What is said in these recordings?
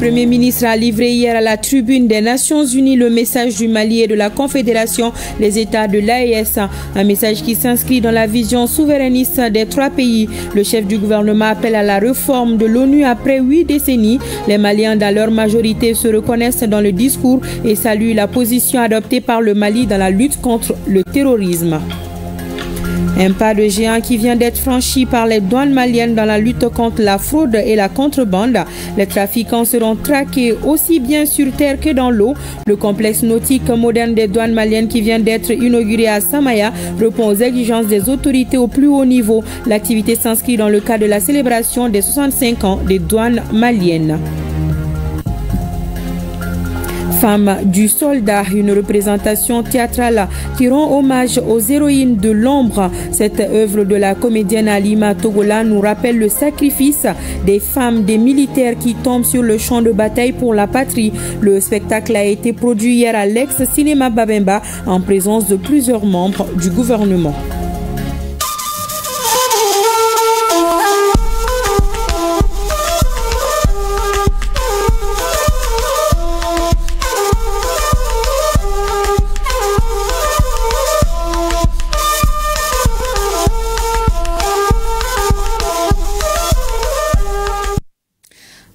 Premier ministre a livré hier à la tribune des Nations Unies le message du Mali et de la Confédération des États de l'AES. Un message qui s'inscrit dans la vision souverainiste des trois pays. Le chef du gouvernement appelle à la réforme de l'ONU après 8 décennies. Les Maliens, dans leur majorité, se reconnaissent dans le discours et saluent la position adoptée par le Mali dans la lutte contre le terrorisme. Un pas de géant qui vient d'être franchi par les douanes maliennes dans la lutte contre la fraude et la contrebande. Les trafiquants seront traqués aussi bien sur terre que dans l'eau. Le complexe nautique moderne des douanes maliennes qui vient d'être inauguré à Samaya répond aux exigences des autorités au plus haut niveau. L'activité s'inscrit dans le cadre de la célébration des 65 ans des douanes maliennes. Femme du soldat, une représentation théâtrale qui rend hommage aux héroïnes de l'ombre. Cette œuvre de la comédienne Alima Togola nous rappelle le sacrifice des femmes, des militaires qui tombent sur le champ de bataille pour la patrie. Le spectacle a été produit hier à l'ex-cinéma Babemba en présence de plusieurs membres du gouvernement.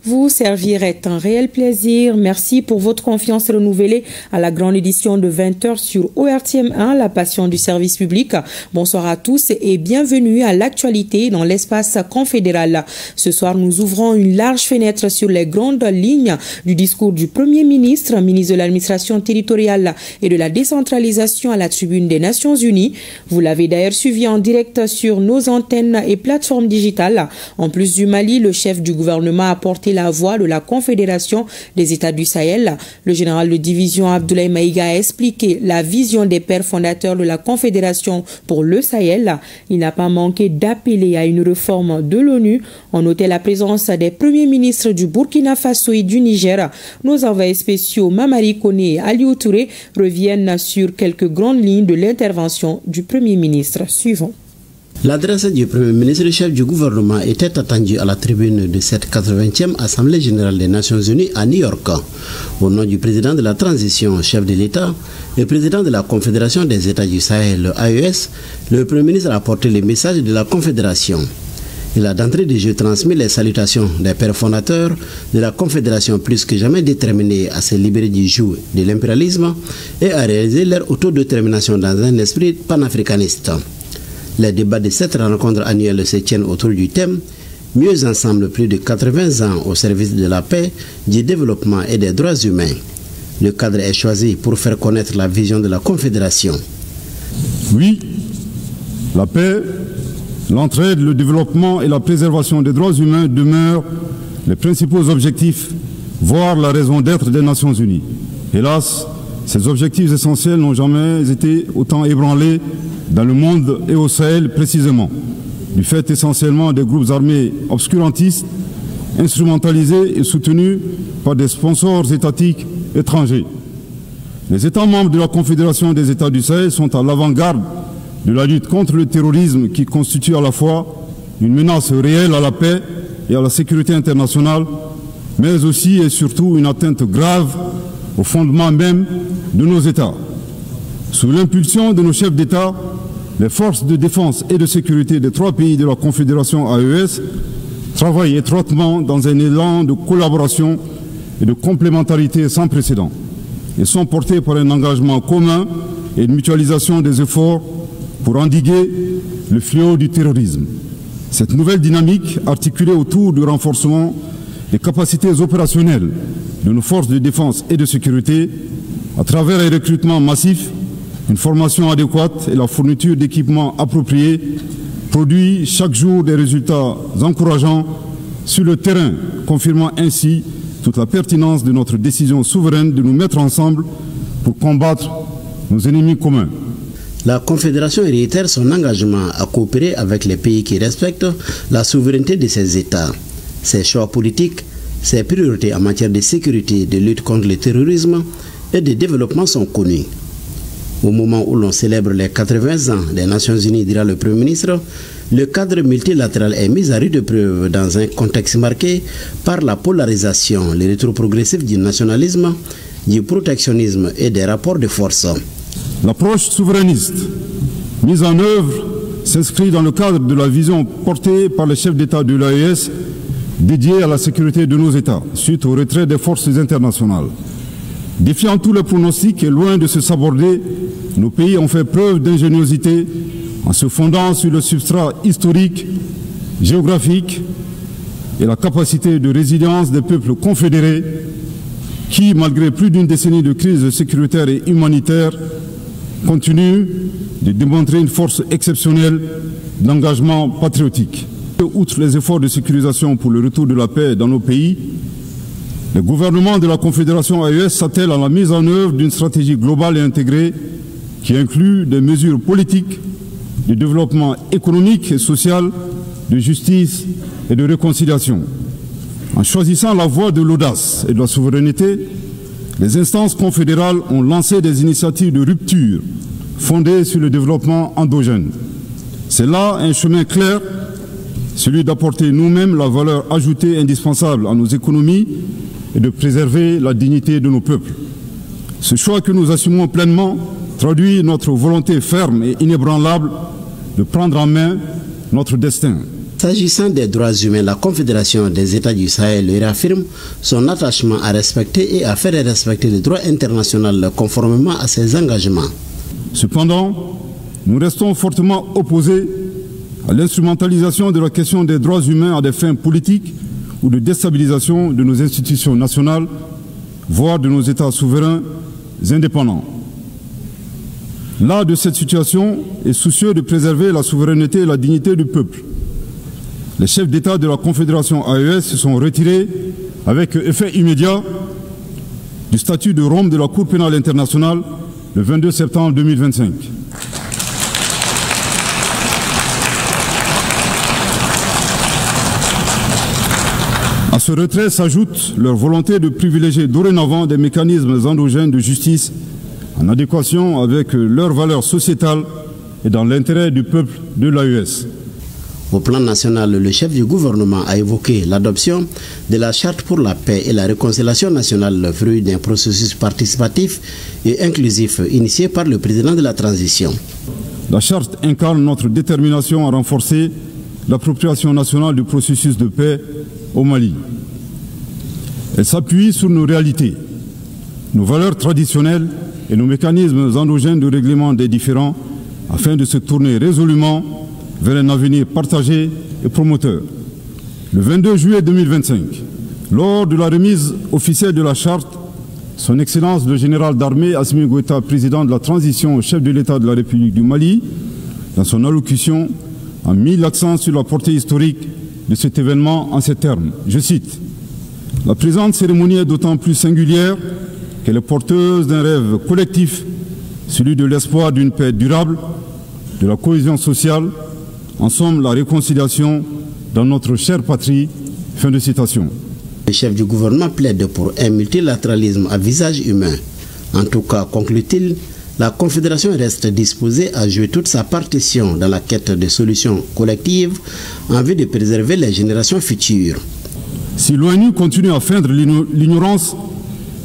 Vous servir est un réel plaisir. Merci pour votre confiance renouvelée à la grande édition de 20h sur ORTM1, la passion du service public. Bonsoir à tous et bienvenue à l'actualité dans l'espace confédéral. Ce soir, nous ouvrons une large fenêtre sur les grandes lignes du discours du Premier ministre, ministre de l'administration territoriale et de la décentralisation à la tribune des Nations Unies. Vous l'avez d'ailleurs suivi en direct sur nos antennes et plateformes digitales. En plus du Mali, le chef du gouvernement a porté la voix de la Confédération des États du Sahel. Le général de division Abdoulaye Maïga a expliqué la vision des pères fondateurs de la Confédération pour le Sahel. Il n'a pas manqué d'appeler à une réforme de l'ONU. On notait la présence des premiers ministres du Burkina Faso et du Niger. Nos envoyés spéciaux Mamari Koné et Aliou Touré reviennent sur quelques grandes lignes de l'intervention du Premier ministre. Suivons. L'adresse du Premier ministre et du chef du gouvernement était attendue à la tribune de cette 80e Assemblée générale des Nations Unies à New York. Au nom du président de la transition, chef de l'État, et président de la Confédération des États du Sahel, AES, le Premier ministre a apporté le message de la Confédération. Il a d'entrée de jeu transmis les salutations des pères fondateurs de la Confédération plus que jamais déterminés à se libérer du joug de l'impérialisme et à réaliser leur autodétermination dans un esprit panafricaniste. Les débats de cette rencontre annuelle se tiennent autour du thème « Mieux ensemble, plus de 80 ans au service de la paix, du développement et des droits humains ». Le cadre est choisi pour faire connaître la vision de la Confédération. Oui, la paix, l'entraide, le développement et la préservation des droits humains demeurent les principaux objectifs, voire la raison d'être des Nations Unies. Hélas, ces objectifs essentiels n'ont jamais été autant ébranlés dans le monde et au Sahel précisément, du fait essentiellement des groupes armés obscurantistes, instrumentalisés et soutenus par des sponsors étatiques étrangers. Les États membres de la Confédération des États du Sahel sont à l'avant-garde de la lutte contre le terrorisme qui constitue à la fois une menace réelle à la paix et à la sécurité internationale, mais aussi et surtout une atteinte grave au fondement même de nos États. Sous l'impulsion de nos chefs d'État, les forces de défense et de sécurité des trois pays de la Confédération AES travaillent étroitement dans un élan de collaboration et de complémentarité sans précédent et sont portés par un engagement commun et une mutualisation des efforts pour endiguer le fléau du terrorisme. Cette nouvelle dynamique, articulée autour du renforcement des capacités opérationnelles de nos forces de défense et de sécurité, à travers un recrutement massif, une formation adéquate et la fourniture d'équipements appropriés, produit chaque jour des résultats encourageants sur le terrain, confirmant ainsi toute la pertinence de notre décision souveraine de nous mettre ensemble pour combattre nos ennemis communs. La Confédération réitère son engagement à coopérer avec les pays qui respectent la souveraineté de ses États. Ses choix politiques, ses priorités en matière de sécurité, de lutte contre le terrorisme et de développement sont connues. Au moment où l'on célèbre les 80 ans des Nations Unies, dira le Premier ministre, le cadre multilatéral est mis à rude épreuve dans un contexte marqué par la polarisation, le retour progressif du nationalisme, du protectionnisme et des rapports de force. L'approche souverainiste mise en œuvre s'inscrit dans le cadre de la vision portée par le chef d'État de l'AES dédiée à la sécurité de nos États suite au retrait des forces internationales. Défiant tous les pronostics et loin de se saborder, nos pays ont fait preuve d'ingéniosité en se fondant sur le substrat historique, géographique et la capacité de résilience des peuples confédérés qui, malgré plus d'une décennie de crise sécuritaire et humanitaire, continuent de démontrer une force exceptionnelle d'engagement patriotique. Outre les efforts de sécurisation pour le retour de la paix dans nos pays, le gouvernement de la Confédération AES s'attelle à la mise en œuvre d'une stratégie globale et intégrée qui inclut des mesures politiques, de développement économique et social, de justice et de réconciliation. En choisissant la voie de l'audace et de la souveraineté, les instances confédérales ont lancé des initiatives de rupture fondées sur le développement endogène. C'est là un chemin clair, celui d'apporter nous-mêmes la valeur ajoutée indispensable à nos économies et de préserver la dignité de nos peuples. Ce choix que nous assumons pleinement traduit notre volonté ferme et inébranlable de prendre en main notre destin. S'agissant des droits humains, la Confédération des États du Sahel réaffirme son attachement à respecter et à faire respecter le droit international conformément à ses engagements. Cependant, nous restons fortement opposés à l'instrumentalisation de la question des droits humains à des fins politiques ou de déstabilisation de nos institutions nationales, voire de nos États souverains indépendants. Là de cette situation est soucieux de préserver la souveraineté et la dignité du peuple. Les chefs d'État de la Confédération AES se sont retirés avec effet immédiat du statut de Rome de la Cour pénale internationale le 22 septembre 2025. À ce retrait s'ajoute leur volonté de privilégier dorénavant des mécanismes endogènes de justice en adéquation avec leurs valeurs sociétales et dans l'intérêt du peuple de l'AES. Au plan national, le chef du gouvernement a évoqué l'adoption de la Charte pour la paix et la réconciliation nationale, fruit d'un processus participatif et inclusif initié par le président de la transition. La Charte incarne notre détermination à renforcer l'appropriation nationale du processus de paix au Mali. Elle s'appuie sur nos réalités, nos valeurs traditionnelles et nos mécanismes endogènes de règlement des différends afin de se tourner résolument vers un avenir partagé et promoteur. Le 22 juillet 2025, lors de la remise officielle de la Charte, son Excellence le général d'armée Assimi Goïta, président de la transition, chef de l'État de la République du Mali, dans son allocution, a mis l'accent sur la portée historique de cet événement en ces termes. Je cite: « La présente cérémonie est d'autant plus singulière qu'elle est porteuse d'un rêve collectif, celui de l'espoir d'une paix durable, de la cohésion sociale, en somme la réconciliation dans notre chère patrie. » Fin de citation. Le chef du gouvernement plaide pour un multilatéralisme à visage humain. En tout cas, conclut-il, la Confédération reste disposée à jouer toute sa partition dans la quête de solutions collectives en vue de préserver les générations futures. Si l'ONU continue à feindre l'ignorance,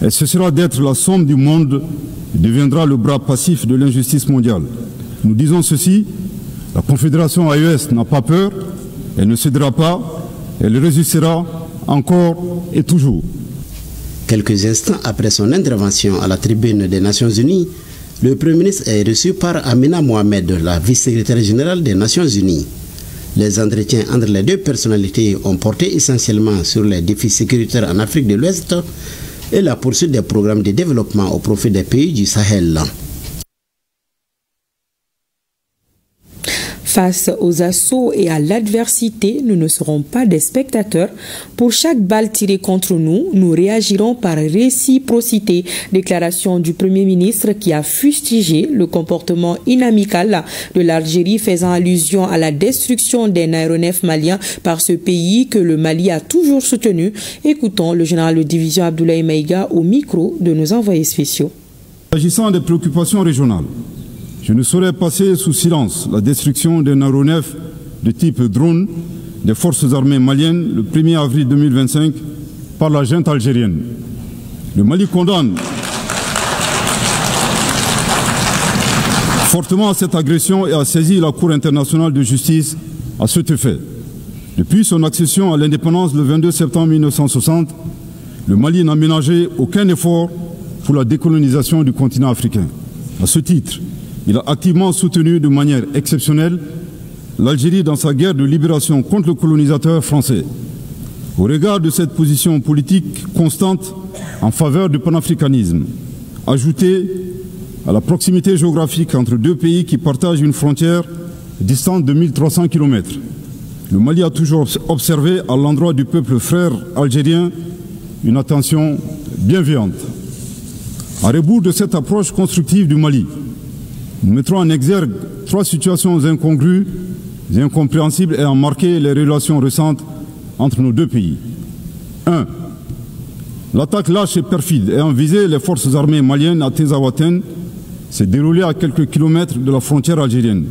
elle cessera d'être la somme du monde et deviendra le bras passif de l'injustice mondiale. Nous disons ceci: la Confédération AES n'a pas peur, elle ne cédera pas, elle résistera encore et toujours. Quelques instants après son intervention à la tribune des Nations Unies, le Premier ministre est reçu par Amina Mohamed, la vice-secrétaire générale des Nations Unies. Les entretiens entre les deux personnalités ont porté essentiellement sur les défis sécuritaires en Afrique de l'Ouest et la poursuite des programmes de développement au profit des pays du Sahel. Face aux assauts et à l'adversité, nous ne serons pas des spectateurs. Pour chaque balle tirée contre nous, nous réagirons par réciprocité. Déclaration du Premier ministre qui a fustigé le comportement inamical de l'Algérie, faisant allusion à la destruction d'un aéronef malien par ce pays que le Mali a toujours soutenu. Écoutons le général de division Abdoulaye Maïga au micro de nos envoyés spéciaux. S'agissant des préoccupations régionales, je ne saurais passer sous silence la destruction d'un aéronef de type drone des forces armées maliennes le 1er avril 2025 par la junte algérienne. Le Mali condamne fortement cette agression et a saisi la Cour internationale de justice à cet effet. Depuis son accession à l'indépendance le 22 septembre 1960, le Mali n'a ménagé aucun effort pour la décolonisation du continent africain. À ce titre, il a activement soutenu de manière exceptionnelle l'Algérie dans sa guerre de libération contre le colonisateur français. Au regard de cette position politique constante en faveur du panafricanisme, ajoutée à la proximité géographique entre deux pays qui partagent une frontière distante de 1300 km, le Mali a toujours observé à l'endroit du peuple frère algérien une attention bienveillante. À rebours de cette approche constructive du Mali, nous mettrons en exergue trois situations incongrues et incompréhensibles ayant marqué les relations récentes entre nos deux pays. 1. L'attaque lâche et perfide ayant visé les forces armées maliennes à Tezawaten s'est déroulée à quelques kilomètres de la frontière algérienne.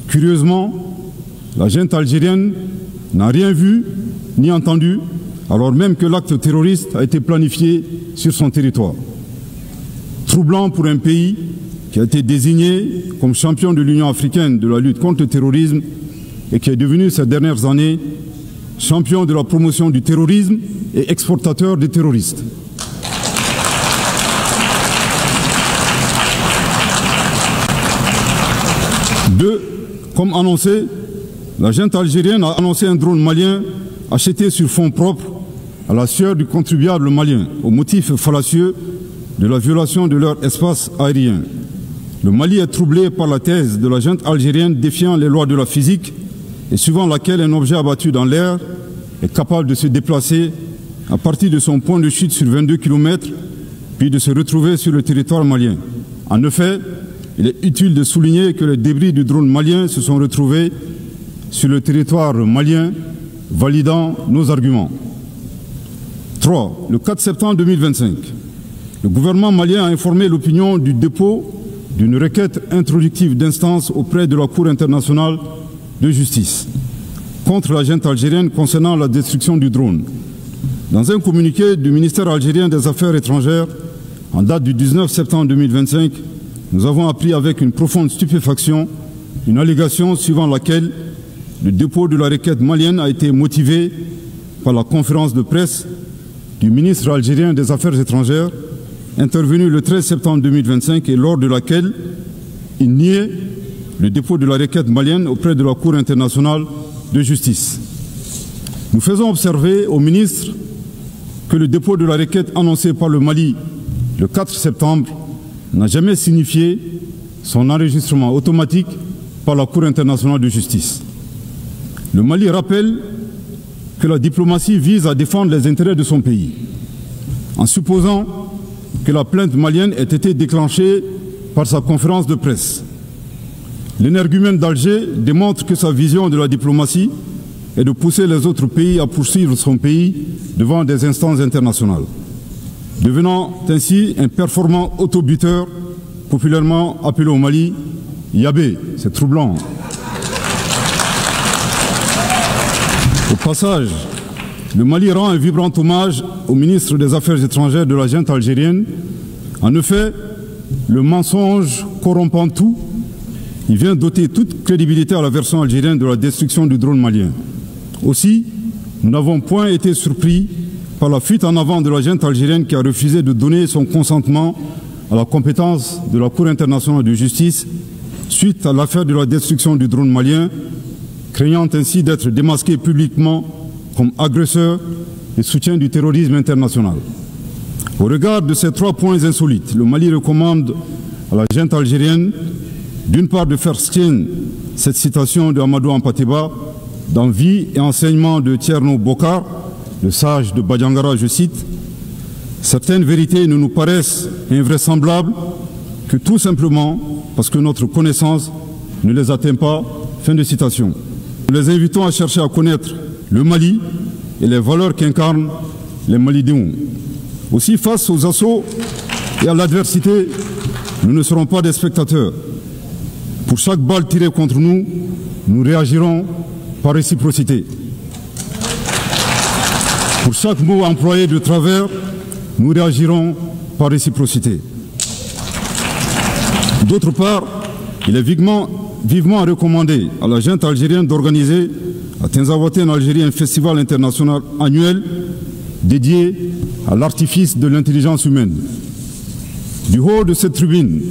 Curieusement, la junte algérienne n'a rien vu ni entendu, alors même que l'acte terroriste a été planifié sur son territoire. Troublant pour un pays qui a été désigné comme champion de l'Union africaine de la lutte contre le terrorisme et qui est devenu ces dernières années champion de la promotion du terrorisme et exportateur des terroristes. Deux, comme annoncé, la junte algérienne a annoncé un drone malien acheté sur fonds propres à la sueur du contribuable malien au motif fallacieux de la violation de leur espace aérien. Le Mali est troublé par la thèse de la junte algérienne défiant les lois de la physique et suivant laquelle un objet abattu dans l'air est capable de se déplacer à partir de son point de chute sur 22 km, puis de se retrouver sur le territoire malien. En effet, il est utile de souligner que les débris du drone malien se sont retrouvés sur le territoire malien, validant nos arguments. 3. Le 4 septembre 2025, le gouvernement malien a informé l'opinion du dépôt d'une requête introductive d'instance auprès de la Cour internationale de justice contre la junte algérienne concernant la destruction du drone. Dans un communiqué du ministère algérien des Affaires étrangères, en date du 19 septembre 2025, nous avons appris avec une profonde stupéfaction une allégation suivant laquelle le dépôt de la requête malienne a été motivé par la conférence de presse du ministre algérien des Affaires étrangères intervenue le 13 septembre 2025 et lors de laquelle il niait le dépôt de la requête malienne auprès de la Cour internationale de justice. Nous faisons observer au ministre que le dépôt de la requête annoncé par le Mali le 4 septembre n'a jamais signifié son enregistrement automatique par la Cour internationale de justice. Le Mali rappelle que la diplomatie vise à défendre les intérêts de son pays, en supposant que la plainte malienne ait été déclenchée par sa conférence de presse. L'énergumène d'Alger démontre que sa vision de la diplomatie est de pousser les autres pays à poursuivre son pays devant des instances internationales, devenant ainsi un performant autobuteur populairement appelé au Mali Yabé. C'est troublant. Au passage, le Mali rend un vibrant hommage au ministre des Affaires étrangères de la junte algérienne. En effet, le mensonge corrompant tout, il vient doter toute crédibilité à la version algérienne de la destruction du drone malien. Aussi, nous n'avons point été surpris par la fuite en avant de la junte algérienne qui a refusé de donner son consentement à la compétence de la Cour internationale de justice suite à l'affaire de la destruction du drone malien, craignant ainsi d'être démasqué publiquement comme agresseur et soutien du terrorisme international. Au regard de ces trois points insolites, le Mali recommande à la junte algérienne d'une part de faire sienne cette citation de Amadou Hampâté-Bâ dans Vie et enseignement de Thierno Bokar, le sage de Badiangara, je cite, « Certaines vérités ne nous paraissent invraisemblables que tout simplement parce que notre connaissance ne les atteint pas. » Fin de citation. Nous les invitons à chercher à connaître le Mali et les valeurs qu'incarnent les Malidéens. Aussi, face aux assauts et à l'adversité Nous ne serons pas des spectateurs. Pour chaque balle tirée contre nous, nous réagirons par réciprocité. Pour chaque mot employé de travers, nous réagirons par réciprocité. D'autre part, il est vivement recommandé à la junte algérienne d'organiser à Tinzaouaté en Algérie un festival international annuel dédié à l'artifice de l'intelligence humaine. Du haut de cette tribune,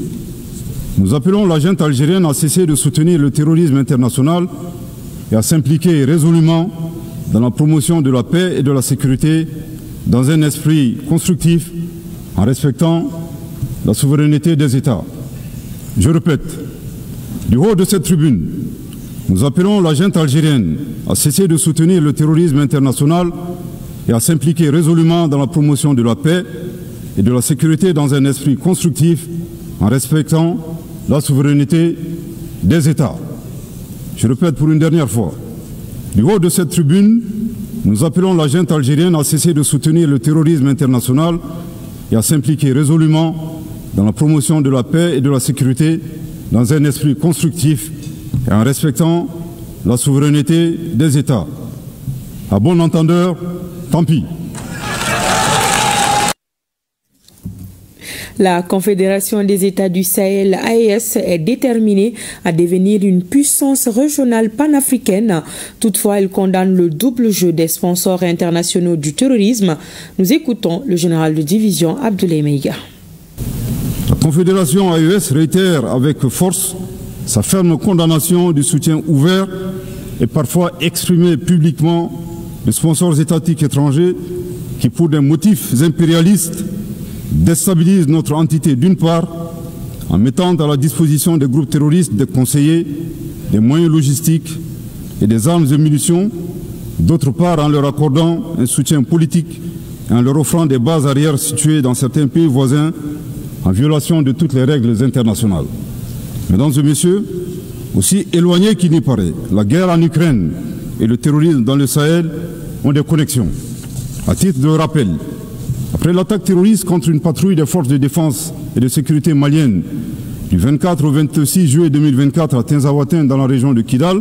nous appelons la junte algérienne à cesser de soutenir le terrorisme international et à s'impliquer résolument dans la promotion de la paix et de la sécurité dans un esprit constructif en respectant la souveraineté des États. Je répète, du haut de cette tribune, nous appelons la junte algérienne à cesser de soutenir le terrorisme international et à s'impliquer résolument dans la promotion de la paix et de la sécurité dans un esprit constructif en respectant la souveraineté des États. Je répète pour une dernière fois, du haut de cette tribune, nous appelons la junte algérienne à cesser de soutenir le terrorisme international et à s'impliquer résolument dans la promotion de la paix et de la sécurité dans un esprit constructif et en respectant la souveraineté des États. À bon entendeur, tant pis. La Confédération des États du Sahel, AES, est déterminée à devenir une puissance régionale panafricaine. Toutefois, elle condamne le double jeu des sponsors internationaux du terrorisme. Nous écoutons le général de division Abdoulaye Maïga. La Confédération AES réitère avec force sa ferme condamnation du soutien ouvert et parfois exprimé publiquement de sponsors étatiques étrangers qui, pour des motifs impérialistes, déstabilisent notre entité d'une part en mettant à la disposition des groupes terroristes des conseillers, des moyens logistiques et des armes et munitions, d'autre part en leur accordant un soutien politique et en leur offrant des bases arrières situées dans certains pays voisins en violation de toutes les règles internationales. Mesdames et messieurs, aussi éloignés qu'il n'y paraît, la guerre en Ukraine et le terrorisme dans le Sahel ont des connexions. À titre de rappel, après l'attaque terroriste contre une patrouille des forces de défense et de sécurité maliennes du 24 au 26 juillet 2024 à Tinzaouaté dans la région de Kidal,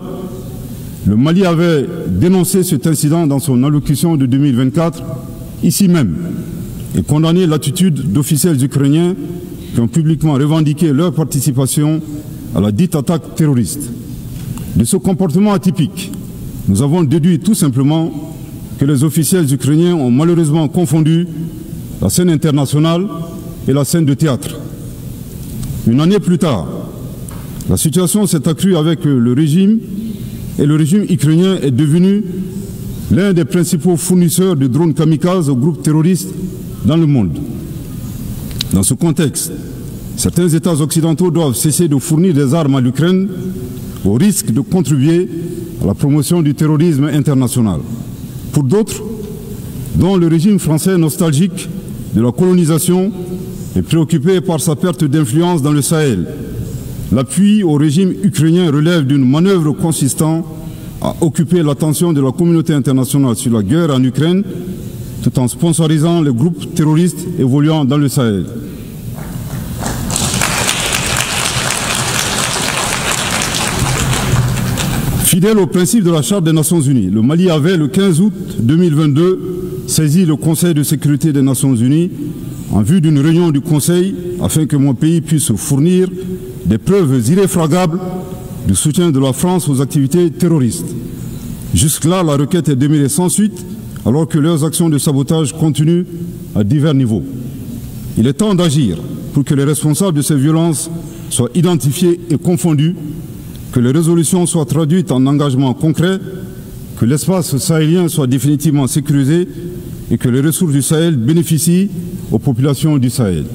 le Mali avait dénoncé cet incident dans son allocution de 2024, ici même, et condamné l'attitude d'officiels ukrainiens qui ont publiquement revendiqué leur participation à la dite attaque terroriste. De ce comportement atypique, nous avons déduit tout simplement que les officiels ukrainiens ont malheureusement confondu la scène internationale et la scène de théâtre. Une année plus tard, la situation s'est accrue avec le régime et le régime ukrainien est devenu l'un des principaux fournisseurs de drones kamikazes aux groupes terroristes dans le monde. Dans ce contexte, certains États occidentaux doivent cesser de fournir des armes à l'Ukraine au risque de contribuer à la promotion du terrorisme international. Pour d'autres, dont le régime français nostalgique de la colonisation est préoccupé par sa perte d'influence dans le Sahel, l'appui au régime ukrainien relève d'une manœuvre consistant à occuper l'attention de la communauté internationale sur la guerre en Ukraine, tout en sponsorisant les groupes terroristes évoluant dans le Sahel. Fidèle au principe de la Charte des Nations Unies, le Mali avait, le 15 août 2022, saisi le Conseil de sécurité des Nations Unies en vue d'une réunion du Conseil afin que mon pays puisse fournir des preuves irréfragables du soutien de la France aux activités terroristes. Jusque-là, la requête est demeurée sans suite, alors que leurs actions de sabotage continuent à divers niveaux. Il est temps d'agir pour que les responsables de ces violences soient identifiés et confondus, que les résolutions soient traduites en engagements concrets, que l'espace sahélien soit définitivement sécurisé et que les ressources du Sahel bénéficient aux populations du Sahel.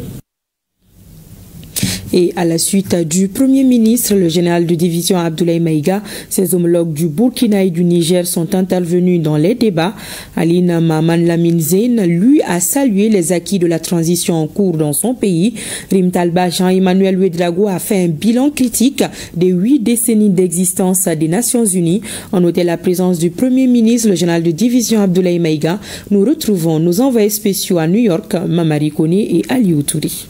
Et à la suite du Premier ministre, le général de division Abdoulaye Maïga, ses homologues du Burkina et du Niger sont intervenus dans les débats. Aline Maman Lamine Zeyn, lui, a salué les acquis de la transition en cours dans son pays. Rim Talba Jean-Emmanuel Ouedraogo a fait un bilan critique des 8 décennies d'existence des Nations Unies. On notait la présence du Premier ministre, le général de division Abdoulaye Maïga. Nous retrouvons nos envoyés spéciaux à New York, Mamari Kone et Aliou Touri.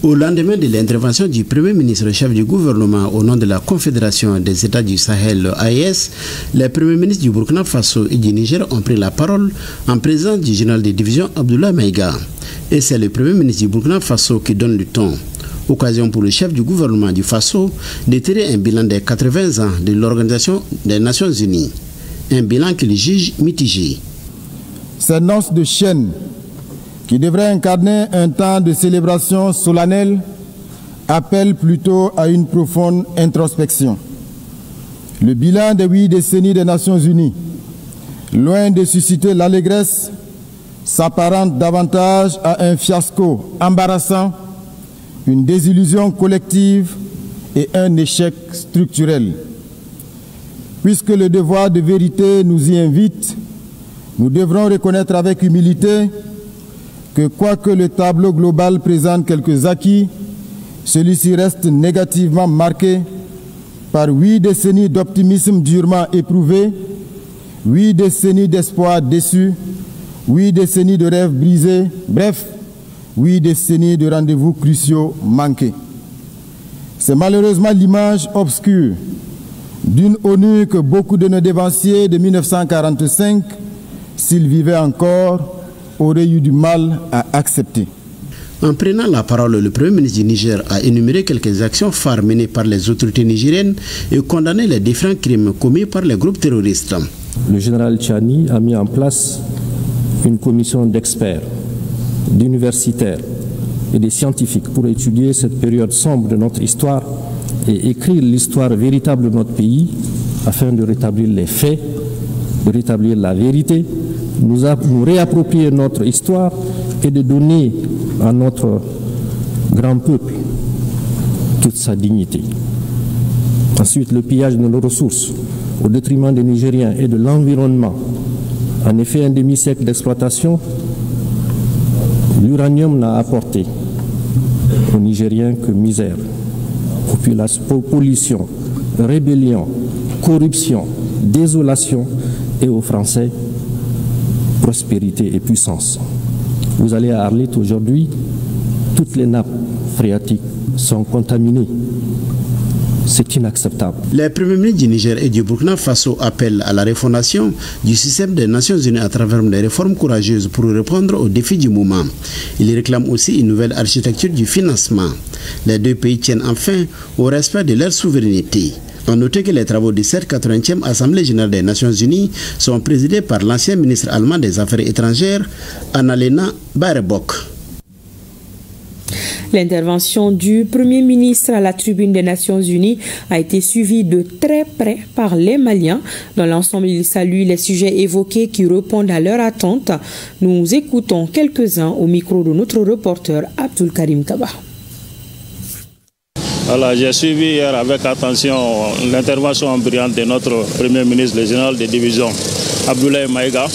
Au lendemain de l'intervention du Premier ministre chef du gouvernement au nom de la Confédération des États du Sahel AES, les premiers ministres du Burkina Faso et du Niger ont pris la parole en présence du général de division Abdoulaye Maïga. Et c'est le Premier ministre du Burkina Faso qui donne le ton. Occasion pour le chef du gouvernement du Faso de tirer un bilan des 80 ans de l'Organisation des Nations Unies. Un bilan qu'il juge mitigé. Ces noces de chaîne qui devrait incarner un temps de célébration solennelle, appelle plutôt à une profonde introspection. Le bilan des 8 décennies des Nations Unies, loin de susciter l'allégresse, s'apparente davantage à un fiasco embarrassant, une désillusion collective et un échec structurel. Puisque le devoir de vérité nous y invite, nous devrons reconnaître avec humilité que quoique le tableau global présente quelques acquis, celui-ci reste négativement marqué par 8 décennies d'optimisme durement éprouvé, 8 décennies d'espoir déçus, 8 décennies de rêves brisés, bref, 8 décennies de rendez-vous cruciaux manqués. C'est malheureusement l'image obscure d'une ONU que beaucoup de nos dévanciers de 1945, s'ils vivaient encore, aurait eu du mal à accepter. En prenant la parole, le Premier ministre du Niger a énuméré quelques actions phares menées par les autorités nigériennes et condamné les différents crimes commis par les groupes terroristes. Le général Tchani a mis en place une commission d'experts, d'universitaires et de scientifiques pour étudier cette période sombre de notre histoire et écrire l'histoire véritable de notre pays afin de rétablir les faits, de rétablir la vérité, nous réapproprier notre histoire et de donner à notre grand peuple toute sa dignité. Ensuite, le pillage de nos ressources au détriment des Nigériens et de l'environnement. En effet, un demi-siècle d'exploitation, l'uranium n'a apporté aux Nigériens que misère, pollution, rébellion, corruption, désolation et aux Français prospérité et puissance. Vous allez à Arlit aujourd'hui, toutes les nappes phréatiques sont contaminées. C'est inacceptable. Les premiers ministres du Niger et du Burkina Faso appellent à la refondation du système des Nations Unies à travers des réformes courageuses pour répondre aux défis du moment. Ils réclament aussi une nouvelle architecture du financement. Les deux pays tiennent enfin au respect de leur souveraineté. On note que les travaux de cette 80e Assemblée générale des Nations Unies sont présidés par l'ancien ministre allemand des Affaires étrangères, Annalena Baerbock. L'intervention du Premier ministre à la tribune des Nations Unies a été suivie de très près par les Maliens. Dans l'ensemble, ils saluent les sujets évoqués qui répondent à leurs attentes. Nous écoutons quelques-uns au micro de notre reporter Abdul Karim Kaba. Alors, j'ai suivi hier avec attention l'intervention brillante de notre Premier ministre, le général de division Abdoulaye Maïga,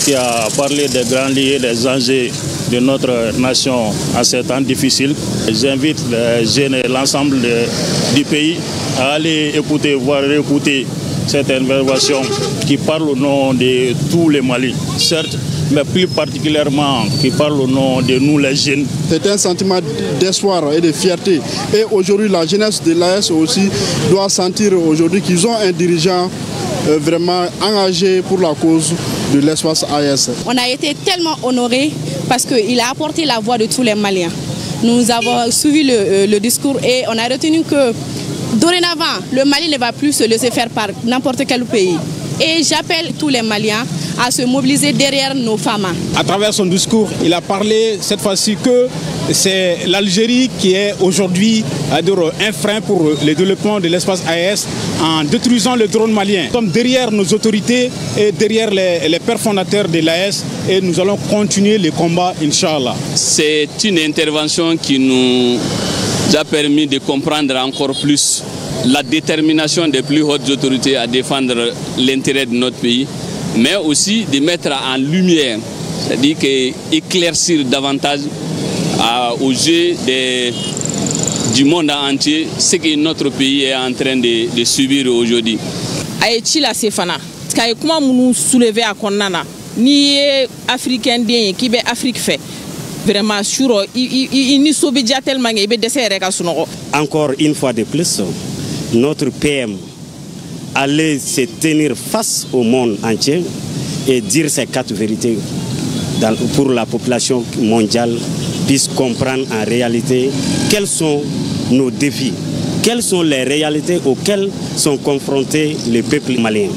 qui a parlé des grands liés, des enjeux de notre nation à ces temps difficiles. J'invite les jeunes et l'ensemble du pays à aller écouter, voire réécouter cette intervention qui parle au nom de tous les Mali, certes, mais plus particulièrement qui parle au nom de nous les jeunes. C'est un sentiment d'espoir et de fierté. Et aujourd'hui, la jeunesse de l'AES aussi doit sentir aujourd'hui qu'ils ont un dirigeant vraiment engagé pour la cause de l'espace AES. On a été tellement honorés parce qu'il a apporté la voix de tous les Maliens. Nous avons suivi le discours et on a retenu que dorénavant, le Mali ne va plus se laisser faire par n'importe quel pays. Et j'appelle tous les Maliens à se mobiliser derrière nos femmes. À travers son discours, il a parlé cette fois-ci que c'est l'Algérie qui est aujourd'hui un frein pour le développement de l'espace AES en détruisant le drone malien. Nous sommes derrière nos autorités et derrière les pères fondateurs de l'AES et nous allons continuer le combat, Inch'Allah. C'est une intervention qui nous a permis de comprendre encore plus la détermination des plus hautes autorités à défendre l'intérêt de notre pays, mais aussi de mettre en lumière, c'est-à-dire éclaircir davantage aux yeux du monde entier ce que notre pays est en train de subir aujourd'hui. Aïtila Sefana, kay kuma munu soulever a konnana ni africain den ki be Afrique fait vraiment sur il s'obédia tellement il Encore une fois de plus, notre PM allait se tenir face au monde entier et dire ces 4 vérités pour la population mondiale puisse comprendre en réalité quels sont nos défis, quelles sont les réalités auxquelles sont confrontés les peuples maliens.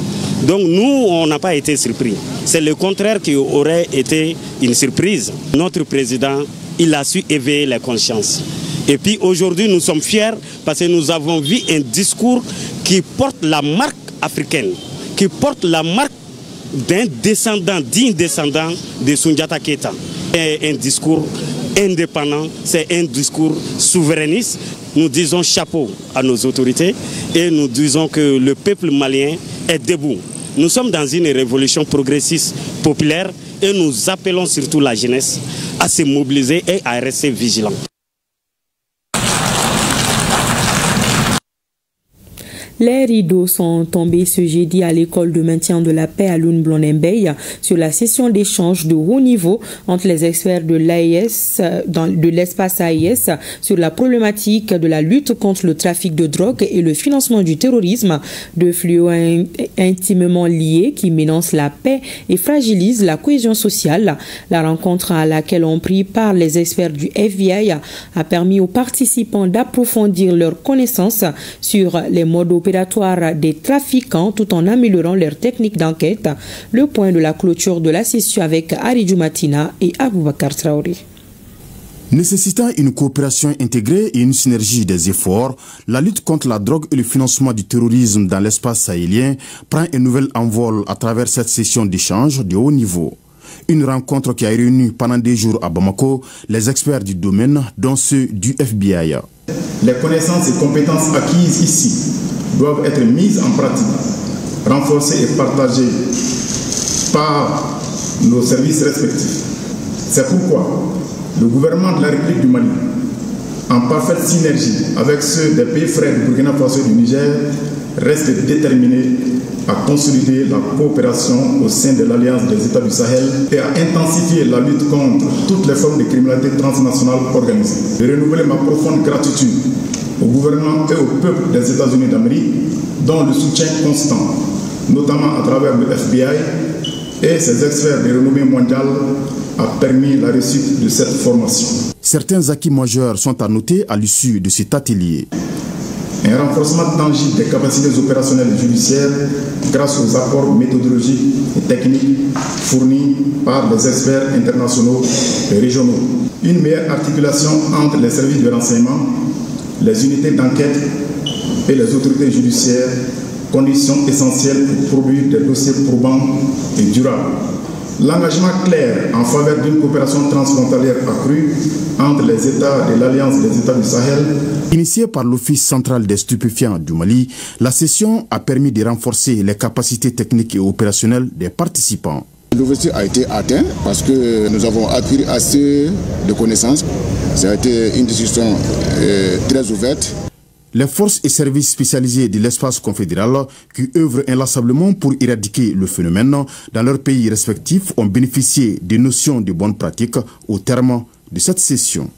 Donc nous, on n'a pas été surpris. C'est le contraire qui aurait été une surprise. Notre président, il a su éveiller les consciences. Et puis aujourd'hui, nous sommes fiers parce que nous avons vu un discours qui porte la marque africaine, qui porte la marque d'un descendant, digne descendant de Soundiata Keita. C'est un discours indépendant, c'est un discours souverainiste. Nous disons chapeau à nos autorités et nous disons que le peuple malien est debout. Nous sommes dans une révolution progressiste populaire et nous appelons surtout la jeunesse à se mobiliser et à rester vigilants. Les rideaux sont tombés ce jeudi à l'école de maintien de la paix à Lune-Blonembey sur la session d'échange de haut niveau entre les experts de l'AIS, de l'espace AIS, sur la problématique de la lutte contre le trafic de drogue et le financement du terrorisme, deux fléaux intimement liés qui menacent la paix et fragilisent la cohésion sociale. La rencontre à laquelle ont pris part les experts du FBI a permis aux participants d'approfondir leurs connaissances sur les modes opératoires des trafiquants tout en améliorant leurs techniques d'enquête. Le point de la clôture de la session avec Aridou Matina et Aboubakar Traoré. Nécessitant une coopération intégrée et une synergie des efforts, la lutte contre la drogue et le financement du terrorisme dans l'espace sahélien prend un nouvel envol à travers cette session d'échange de haut niveau. Une rencontre qui a réuni pendant 2 jours à Bamako les experts du domaine, dont ceux du FBI. Les connaissances et compétences acquises ici doivent être mises en pratique, renforcées et partagées par nos services respectifs. C'est pourquoi le gouvernement de la République du Mali, en parfaite synergie avec ceux des pays frères du Burkina Faso et du Niger, reste déterminé à consolider la coopération au sein de l'Alliance des États du Sahel et à intensifier la lutte contre toutes les formes de criminalité transnationale organisée. Je renouvelle ma profonde gratitude au gouvernement et au peuple des États-Unis d'Amérique, dont le soutien constant, notamment à travers le FBI et ses experts de renommée mondiale, a permis la réussite de cette formation. Certains acquis majeurs sont à noter à l'issue de cet atelier. Un renforcement tangible des capacités opérationnelles et judiciaires grâce aux apports méthodologiques et techniques fournis par les experts internationaux et régionaux. Une meilleure articulation entre les services de renseignement, les unités d'enquête et les autorités judiciaires, conditions essentielles pour produire des dossiers probants et durables. L'engagement clair en faveur d'une coopération transfrontalière accrue entre les États de l'Alliance des États du Sahel. Initiée par l'Office central des stupéfiants du Mali, la session a permis de renforcer les capacités techniques et opérationnelles des participants. L'objectif a été atteint parce que nous avons acquis assez de connaissances. Ça a été une discussion très ouverte. Les forces et services spécialisés de l'espace confédéral qui œuvrent inlassablement pour éradiquer le phénomène dans leurs pays respectifs ont bénéficié des notions de bonnes pratiques au terme de cette session.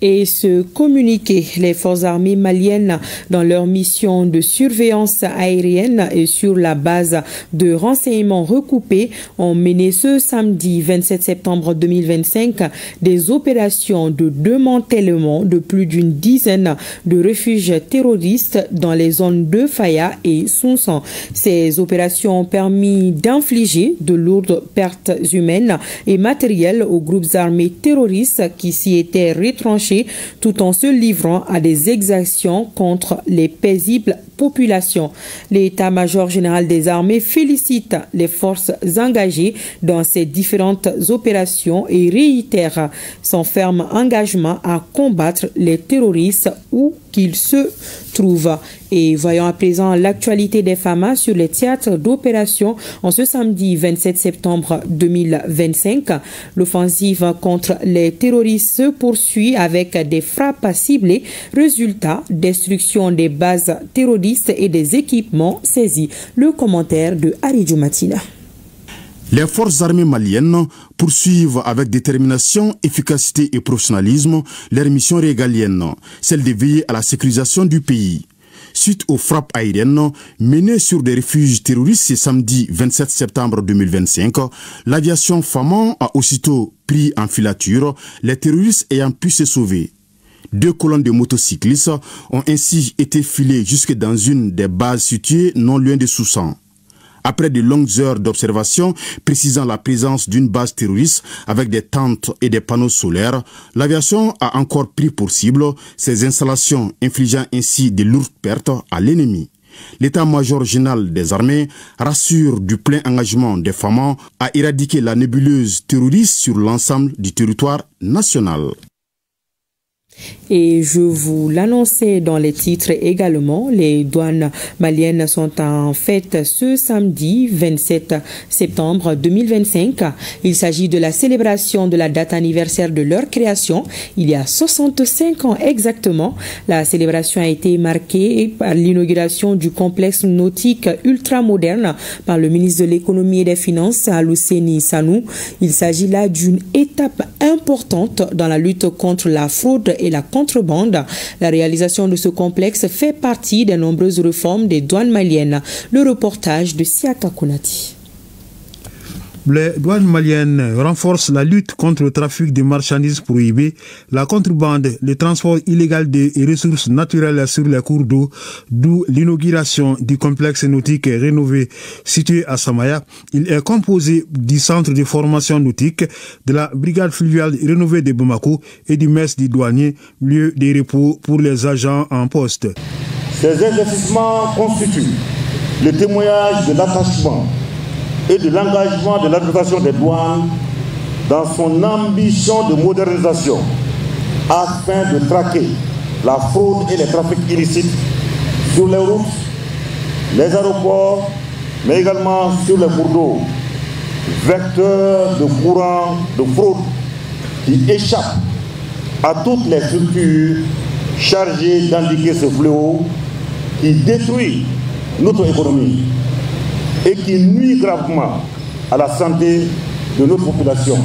Et ce communiqué, les forces armées maliennes, dans leur mission de surveillance aérienne et sur la base de renseignements recoupés, ont mené ce samedi 27 septembre 2025 des opérations de démantèlement de plus d'une dizaine de refuges terroristes dans les zones de Faya et Sounsan. Ces opérations ont permis d'infliger de lourdes pertes humaines et matérielles aux groupes armés terroristes qui s'y étaient retranchés tout en se livrant à des exactions contre les paisibles population. L'état-major général des armées félicite les forces engagées dans ces différentes opérations et réitère son ferme engagement à combattre les terroristes où qu'ils se trouvent. Et voyons à présent l'actualité des FAMA sur les théâtres d'opération en ce samedi 27 septembre 2025. L'offensive contre les terroristes se poursuit avec des frappes ciblées. Résultat, destruction des bases terroristes et des équipements saisis. Le commentaire de Aridjo Matina. Les forces armées maliennes poursuivent avec détermination, efficacité et professionnalisme leur mission régalienne, celle de veiller à la sécurisation du pays. Suite aux frappes aériennes menées sur des refuges terroristes ce samedi 27 septembre 2025, l'aviation FAMA a aussitôt pris en filature les terroristes ayant pu se sauver. 2 colonnes de motocyclistes ont ainsi été filées jusque dans une des bases situées non loin de Soussan. Après de longues heures d'observation précisant la présence d'une base terroriste avec des tentes et des panneaux solaires, l'aviation a encore pris pour cible ces installations, infligeant ainsi de lourdes pertes à l'ennemi. L'état-major général des armées rassure du plein engagement des FAMA à éradiquer la nébuleuse terroriste sur l'ensemble du territoire national. Et je vous l'annonçais dans les titres également, les douanes maliennes sont en fête ce samedi 27 septembre 2025. Il s'agit de la célébration de la date anniversaire de leur création, il y a 65 ans exactement. La célébration a été marquée par l'inauguration du complexe nautique ultramoderne par le ministre de l'économie et des finances, Alousséni Sanou. Il s'agit là d'une étape importante dans la lutte contre la fraude et la contrebande. La réalisation de ce complexe fait partie des nombreuses réformes des douanes maliennes. Le reportage de Siaka Konati. Les douanes maliennes renforcent la lutte contre le trafic de marchandises prohibées, la contrebande, le transport illégal des ressources naturelles sur les cours d'eau, d'où l'inauguration du complexe nautique rénové situé à Samaya. Il est composé du centre de formation nautique, de la brigade fluviale rénovée de Bamako et du mess du douanier, lieu de repos pour les agents en poste. Ces investissements constituent le témoignage de l'attachement et de l'engagement de l'administration des douanes dans son ambition de modernisation afin de traquer la fraude et les trafics illicites sur les routes, les aéroports, mais également sur les cours d'eau, vecteurs de courants de fraude qui échappent à toutes les structures chargées d'indiquer ce fléau qui détruit notre économie et qui nuit gravement à la santé de notre population.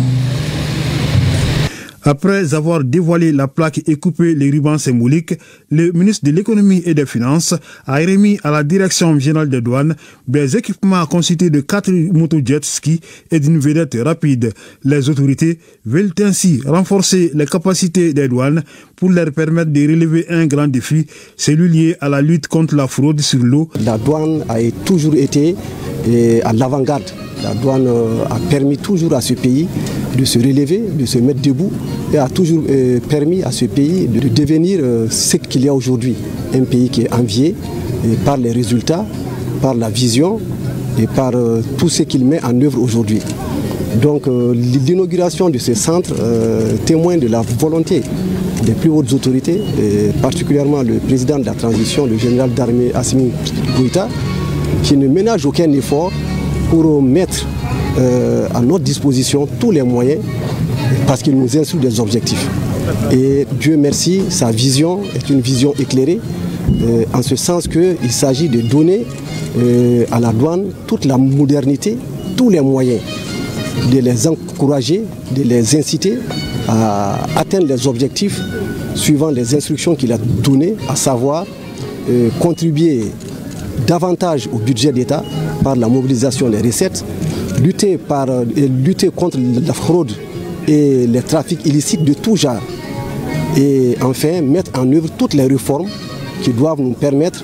Après avoir dévoilé la plaque et coupé les rubans symboliques, le ministre de l'économie et des finances a remis à la direction générale des douanes des équipements constitués de 4 moto-jet ski et d'une vedette rapide. Les autorités veulent ainsi renforcer les capacités des douanes pour leur permettre de relever un grand défi, celui lié à la lutte contre la fraude sur l'eau. La douane a toujours été à l'avant-garde. La douane a permis toujours à ce pays de se relever, de se mettre debout et a toujours permis à ce pays de devenir ce qu'il y a aujourd'hui. Un pays qui est envié par les résultats, par la vision et par tout ce qu'il met en œuvre aujourd'hui. Donc l'inauguration de ce centre témoigne de la volonté des plus hautes autorités, particulièrement le président de la transition, le général d'armée Assimi Goïta, qui ne ménage aucun effort pour mettre à notre disposition tous les moyens parce qu'il nous instruit des objectifs. Et Dieu merci, sa vision est une vision éclairée en ce sens qu'il s'agit de donner à la douane toute la modernité, tous les moyens, de les encourager, de les inciter à atteindre les objectifs suivant les instructions qu'il a données, à savoir contribuer davantage au budget d'État par la mobilisation des recettes, lutter contre la fraude et les trafics illicites de tout genre et enfin mettre en œuvre toutes les réformes qui doivent nous permettre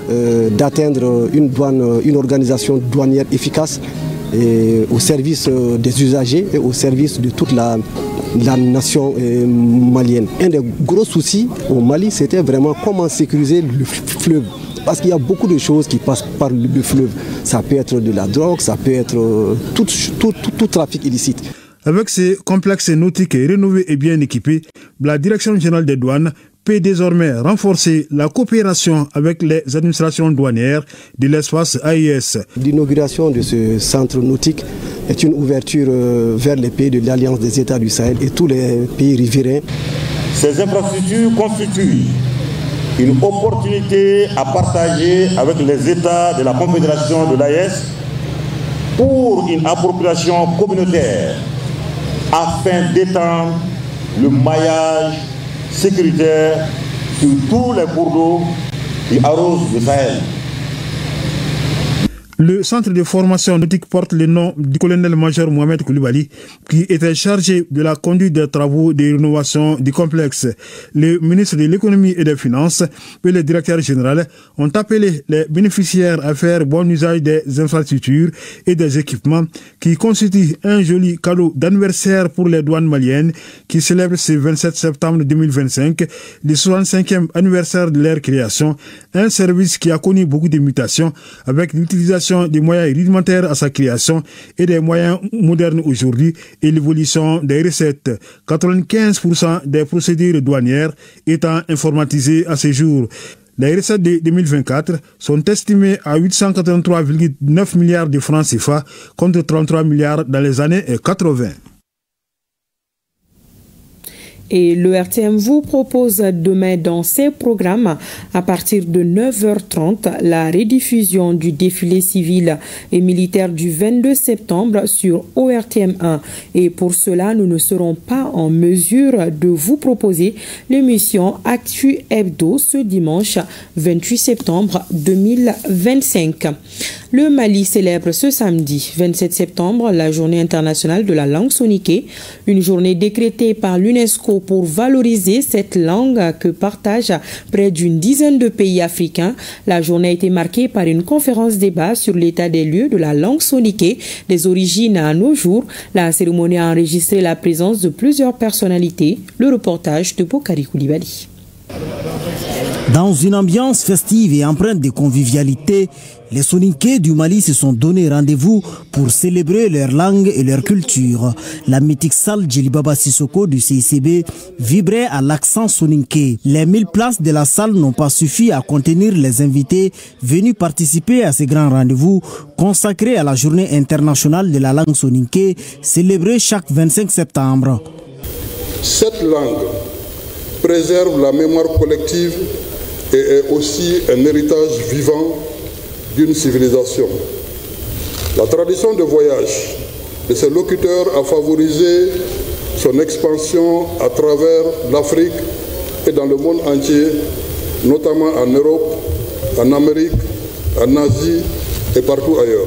d'atteindre une organisation douanière efficace et au service des usagers et au service de toute la nation malienne. Un des gros soucis au Mali, c'était vraiment comment sécuriser le fleuve. Parce qu'il y a beaucoup de choses qui passent par le fleuve. Ça peut être de la drogue, ça peut être tout trafic illicite. Avec ces complexes nautiques rénovés et bien équipés, la Direction générale des douanes peut désormais renforcer la coopération avec les administrations douanières de l'espace AES. L'inauguration de ce centre nautique est une ouverture vers les pays de l'Alliance des États du Sahel et tous les pays riverains. Ces infrastructures constituent une opportunité à partager avec les États de la Confédération de l'AES pour une appropriation communautaire afin d'étendre le maillage sécuritaire sur tous les cours d'eau qui arrosent le Sahel. Le centre de formation nautique porte le nom du colonel-major Mohamed Koulibaly, qui était chargé de la conduite des travaux de rénovation du complexe. Le ministre de l'économie et des finances et le directeur général ont appelé les bénéficiaires à faire bon usage des infrastructures et des équipements qui constituent un joli cadeau d'anniversaire pour les douanes maliennes qui célèbrent ce 27 septembre 2025 le 65e anniversaire de leur création, un service qui a connu beaucoup de mutations avec l'utilisation des moyens rudimentaires à sa création et des moyens modernes aujourd'hui et l'évolution des recettes. 95% des procédures douanières étant informatisées à ce jour. Les recettes de 2024 sont estimées à 883,9 milliards de francs CFA contre 33 milliards dans les années 80. Et le RTM vous propose demain dans ses programmes à partir de 9h30 la rediffusion du défilé civil et militaire du 22 septembre sur ORTM1. Et pour cela, nous ne serons pas en mesure de vous proposer l'émission Actu Hebdo ce dimanche 28 septembre 2025. Le Mali célèbre ce samedi 27 septembre la journée internationale de la langue soniké, une journée décrétée par l'UNESCO pour valoriser cette langue que partagent près d'une dizaine de pays africains. La journée a été marquée par une conférence débat sur l'état des lieux de la langue soniké, des origines à nos jours. La cérémonie a enregistré la présence de plusieurs personnalités. Le reportage de Bokari Koulibaly. Dans une ambiance festive et empreinte de convivialité, les Soninké du Mali se sont donné rendez-vous pour célébrer leur langue et leur culture. La mythique salle Djilibaba Sissoko du CICB vibrait à l'accent Soninké. Les 1000 places de la salle n'ont pas suffi à contenir les invités venus participer à ce grand rendez-vous consacré à la journée internationale de la langue Soninké, célébrée chaque 25 septembre. Cette langue préserve la mémoire collective et est aussi un héritage vivant d'une civilisation. La tradition de voyage de ses locuteurs a favorisé son expansion à travers l'Afrique et dans le monde entier, notamment en Europe, en Amérique, en Asie et partout ailleurs.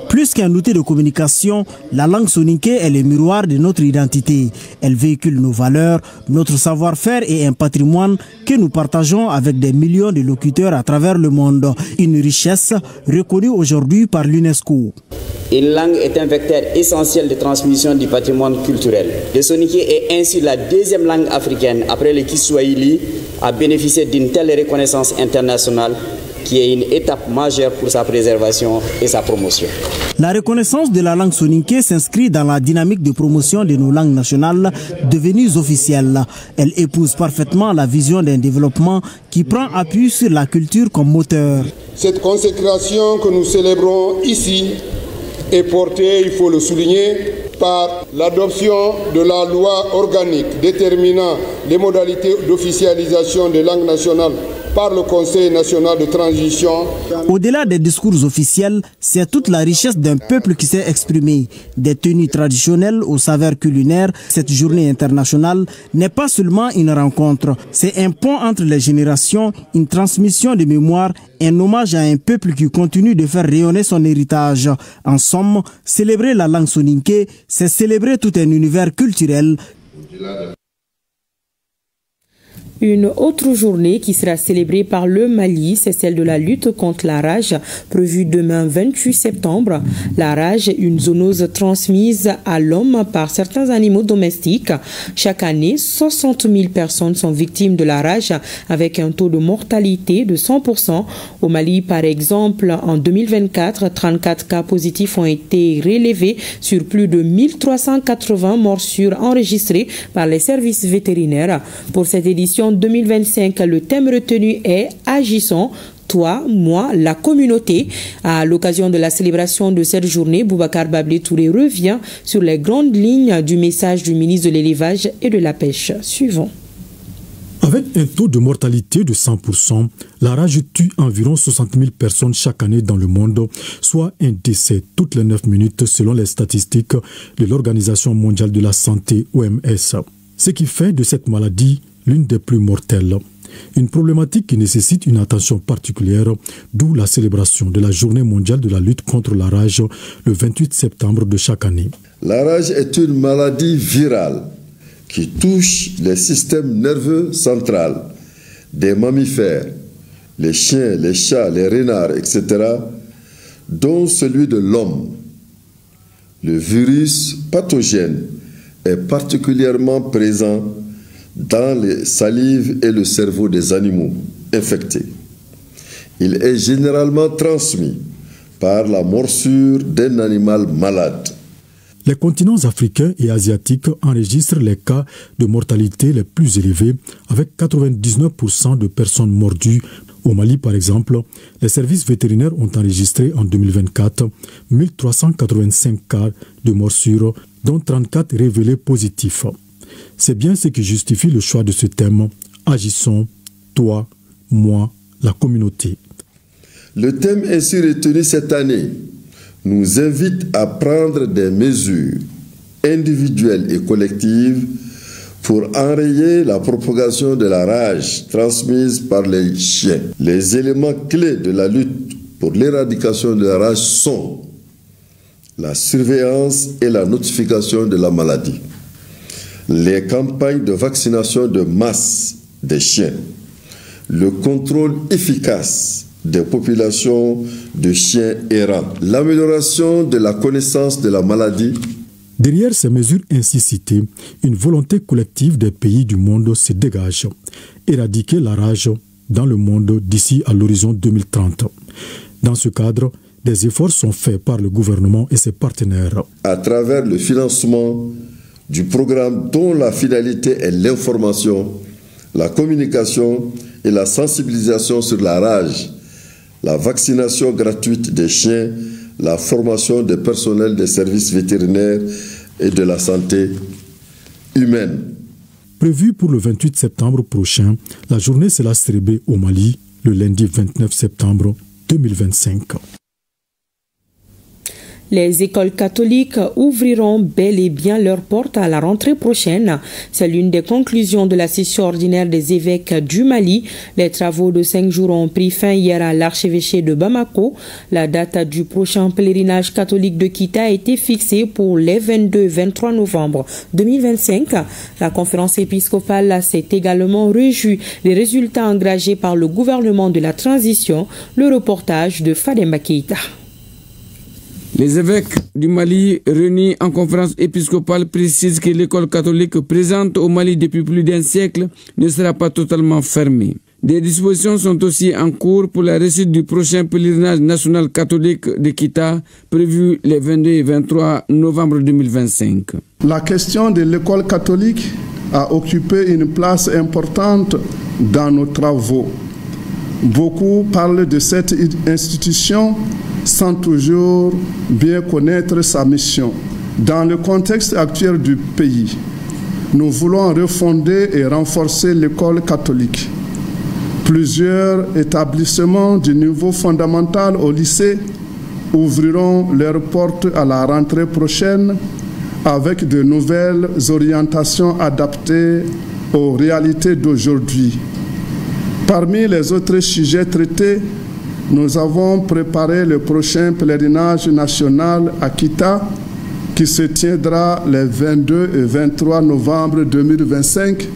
Plus qu'un outil de communication, la langue soninké est le miroir de notre identité. Elle véhicule nos valeurs, notre savoir-faire et un patrimoine que nous partageons avec des millions de locuteurs à travers le monde. Une richesse reconnue aujourd'hui par l'UNESCO. Une langue est un vecteur essentiel de transmission du patrimoine culturel. Le soninké est ainsi la deuxième langue africaine après le Kiswahili à bénéficier d'une telle reconnaissance internationale qui est une étape majeure pour sa préservation et sa promotion. La reconnaissance de la langue soninké s'inscrit dans la dynamique de promotion de nos langues nationales devenues officielles. Elle épouse parfaitement la vision d'un développement qui prend appui sur la culture comme moteur. Cette consécration que nous célébrons ici est portée, il faut le souligner, par l'adoption de la loi organique déterminant les modalités d'officialisation des langues nationales par le Conseil national de transition. Au-delà des discours officiels, c'est toute la richesse d'un peuple qui s'est exprimé. Des tenues traditionnelles aux saveurs culinaires, cette journée internationale n'est pas seulement une rencontre, c'est un pont entre les générations, une transmission de mémoire, un hommage à un peuple qui continue de faire rayonner son héritage. En somme, célébrer la langue soninké, c'est célébrer tout un univers culturel. Une autre journée qui sera célébrée par le Mali, c'est celle de la lutte contre la rage, prévue demain 28 septembre. La rage est une zoonose transmise à l'homme par certains animaux domestiques. Chaque année, 60 000 personnes sont victimes de la rage avec un taux de mortalité de 100%. Au Mali, par exemple, en 2024, 34 cas positifs ont été relevés sur plus de 1380 morsures enregistrées par les services vétérinaires. Pour cette édition 2025, le thème retenu est « Agissons ». Toi, moi, la communauté. À l'occasion de la célébration de cette journée, Boubacar Bablé Touré revient sur les grandes lignes du message du ministre de l'Élevage et de la Pêche. Suivons. Avec un taux de mortalité de 100%, la rage tue environ 60 000 personnes chaque année dans le monde, soit un décès toutes les 9 minutes selon les statistiques de l'Organisation mondiale de la santé, OMS. Ce qui fait de cette maladie l'une des plus mortelles. Une problématique qui nécessite une attention particulière, d'où la célébration de la Journée mondiale de la lutte contre la rage le 28 septembre de chaque année. La rage est une maladie virale qui touche les systèmes nerveux centraux des mammifères, les chiens, les chats, les renards, etc., dont celui de l'homme. Le virus pathogène est particulièrement présent dans les salives et le cerveau des animaux infectés. Il est généralement transmis par la morsure d'un animal malade. Les continents africains et asiatiques enregistrent les cas de mortalité les plus élevés, avec 99% de personnes mordues. Au Mali, par exemple, les services vétérinaires ont enregistré en 2024 1385 cas de morsures, dont 34 révélés positifs. C'est bien ce qui justifie le choix de ce thème. Agissons, toi, moi, la communauté. Le thème ainsi retenu cette année nous invite à prendre des mesures individuelles et collectives pour enrayer la propagation de la rage transmise par les chiens. Les éléments clés de la lutte pour l'éradication de la rage sont la surveillance et la notification de la maladie, les campagnes de vaccination de masse des chiens, le contrôle efficace des populations de chiens errants, l'amélioration de la connaissance de la maladie. Derrière ces mesures ainsi citées, une volonté collective des pays du monde se dégage. Éradiquer la rage dans le monde d'ici à l'horizon 2030. Dans ce cadre, des efforts sont faits par le gouvernement et ses partenaires. À travers le financement du programme dont la finalité est l'information, la communication et la sensibilisation sur la rage, la vaccination gratuite des chiens, la formation des personnels des services vétérinaires et de la santé humaine. Prévue pour le 28 septembre prochain, la journée sera célébrée au Mali le lundi 29 septembre 2025. Les écoles catholiques ouvriront bel et bien leurs portes à la rentrée prochaine. C'est l'une des conclusions de la session ordinaire des évêques du Mali. Les travaux de 5 jours ont pris fin hier à l'archevêché de Bamako. La date du prochain pèlerinage catholique de Kita a été fixée pour les 22 et 23 novembre 2025. La conférence épiscopale s'est également réjouie des résultats engagés par le gouvernement de la transition. Le reportage de Fademba Keïta. Les évêques du Mali réunis en conférence épiscopale précisent que l'école catholique présente au Mali depuis plus d'un siècle ne sera pas totalement fermée. Des dispositions sont aussi en cours pour la réussite du prochain pèlerinage national catholique de Kita, prévu les 22 et 23 novembre 2025. La question de l'école catholique a occupé une place importante dans nos travaux. Beaucoup parlent de cette institution sans toujours bien connaître sa mission. Dans le contexte actuel du pays, nous voulons refonder et renforcer l'école catholique. Plusieurs établissements du niveau fondamental au lycée ouvriront leurs portes à la rentrée prochaine avec de nouvelles orientations adaptées aux réalités d'aujourd'hui. Parmi les autres sujets traités, nous avons préparé le prochain pèlerinage national à Kita qui se tiendra les 22 et 23 novembre 2025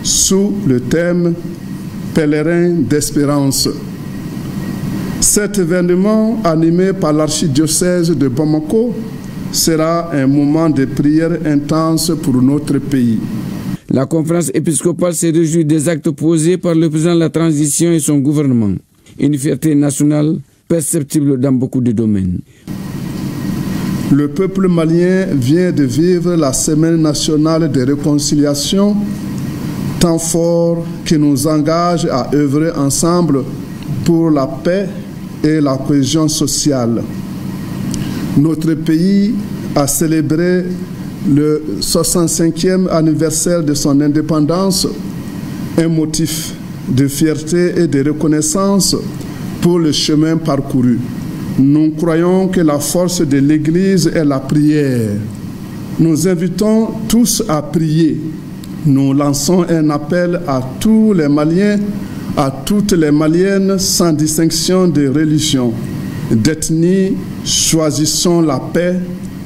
sous le thème « Pèlerin d'espérance ». Cet événement, animé par l'archidiocèse de Bamako, sera un moment de prière intense pour notre pays. La conférence épiscopale s'est réjouie des actes posés par le président de la transition et son gouvernement. Une fierté nationale perceptible dans beaucoup de domaines. Le peuple malien vient de vivre la semaine nationale de réconciliation, temps fort qui nous engage à œuvrer ensemble pour la paix et la cohésion sociale. Notre pays a célébré le 65e anniversaire de son indépendance, un motif de fierté et de reconnaissance pour le chemin parcouru. Nous croyons que la force de l'Église est la prière. Nous invitons tous à prier. Nous lançons un appel à tous les Maliens, à toutes les Maliennes, sans distinction de religion, d'ethnie. Choisissons la paix,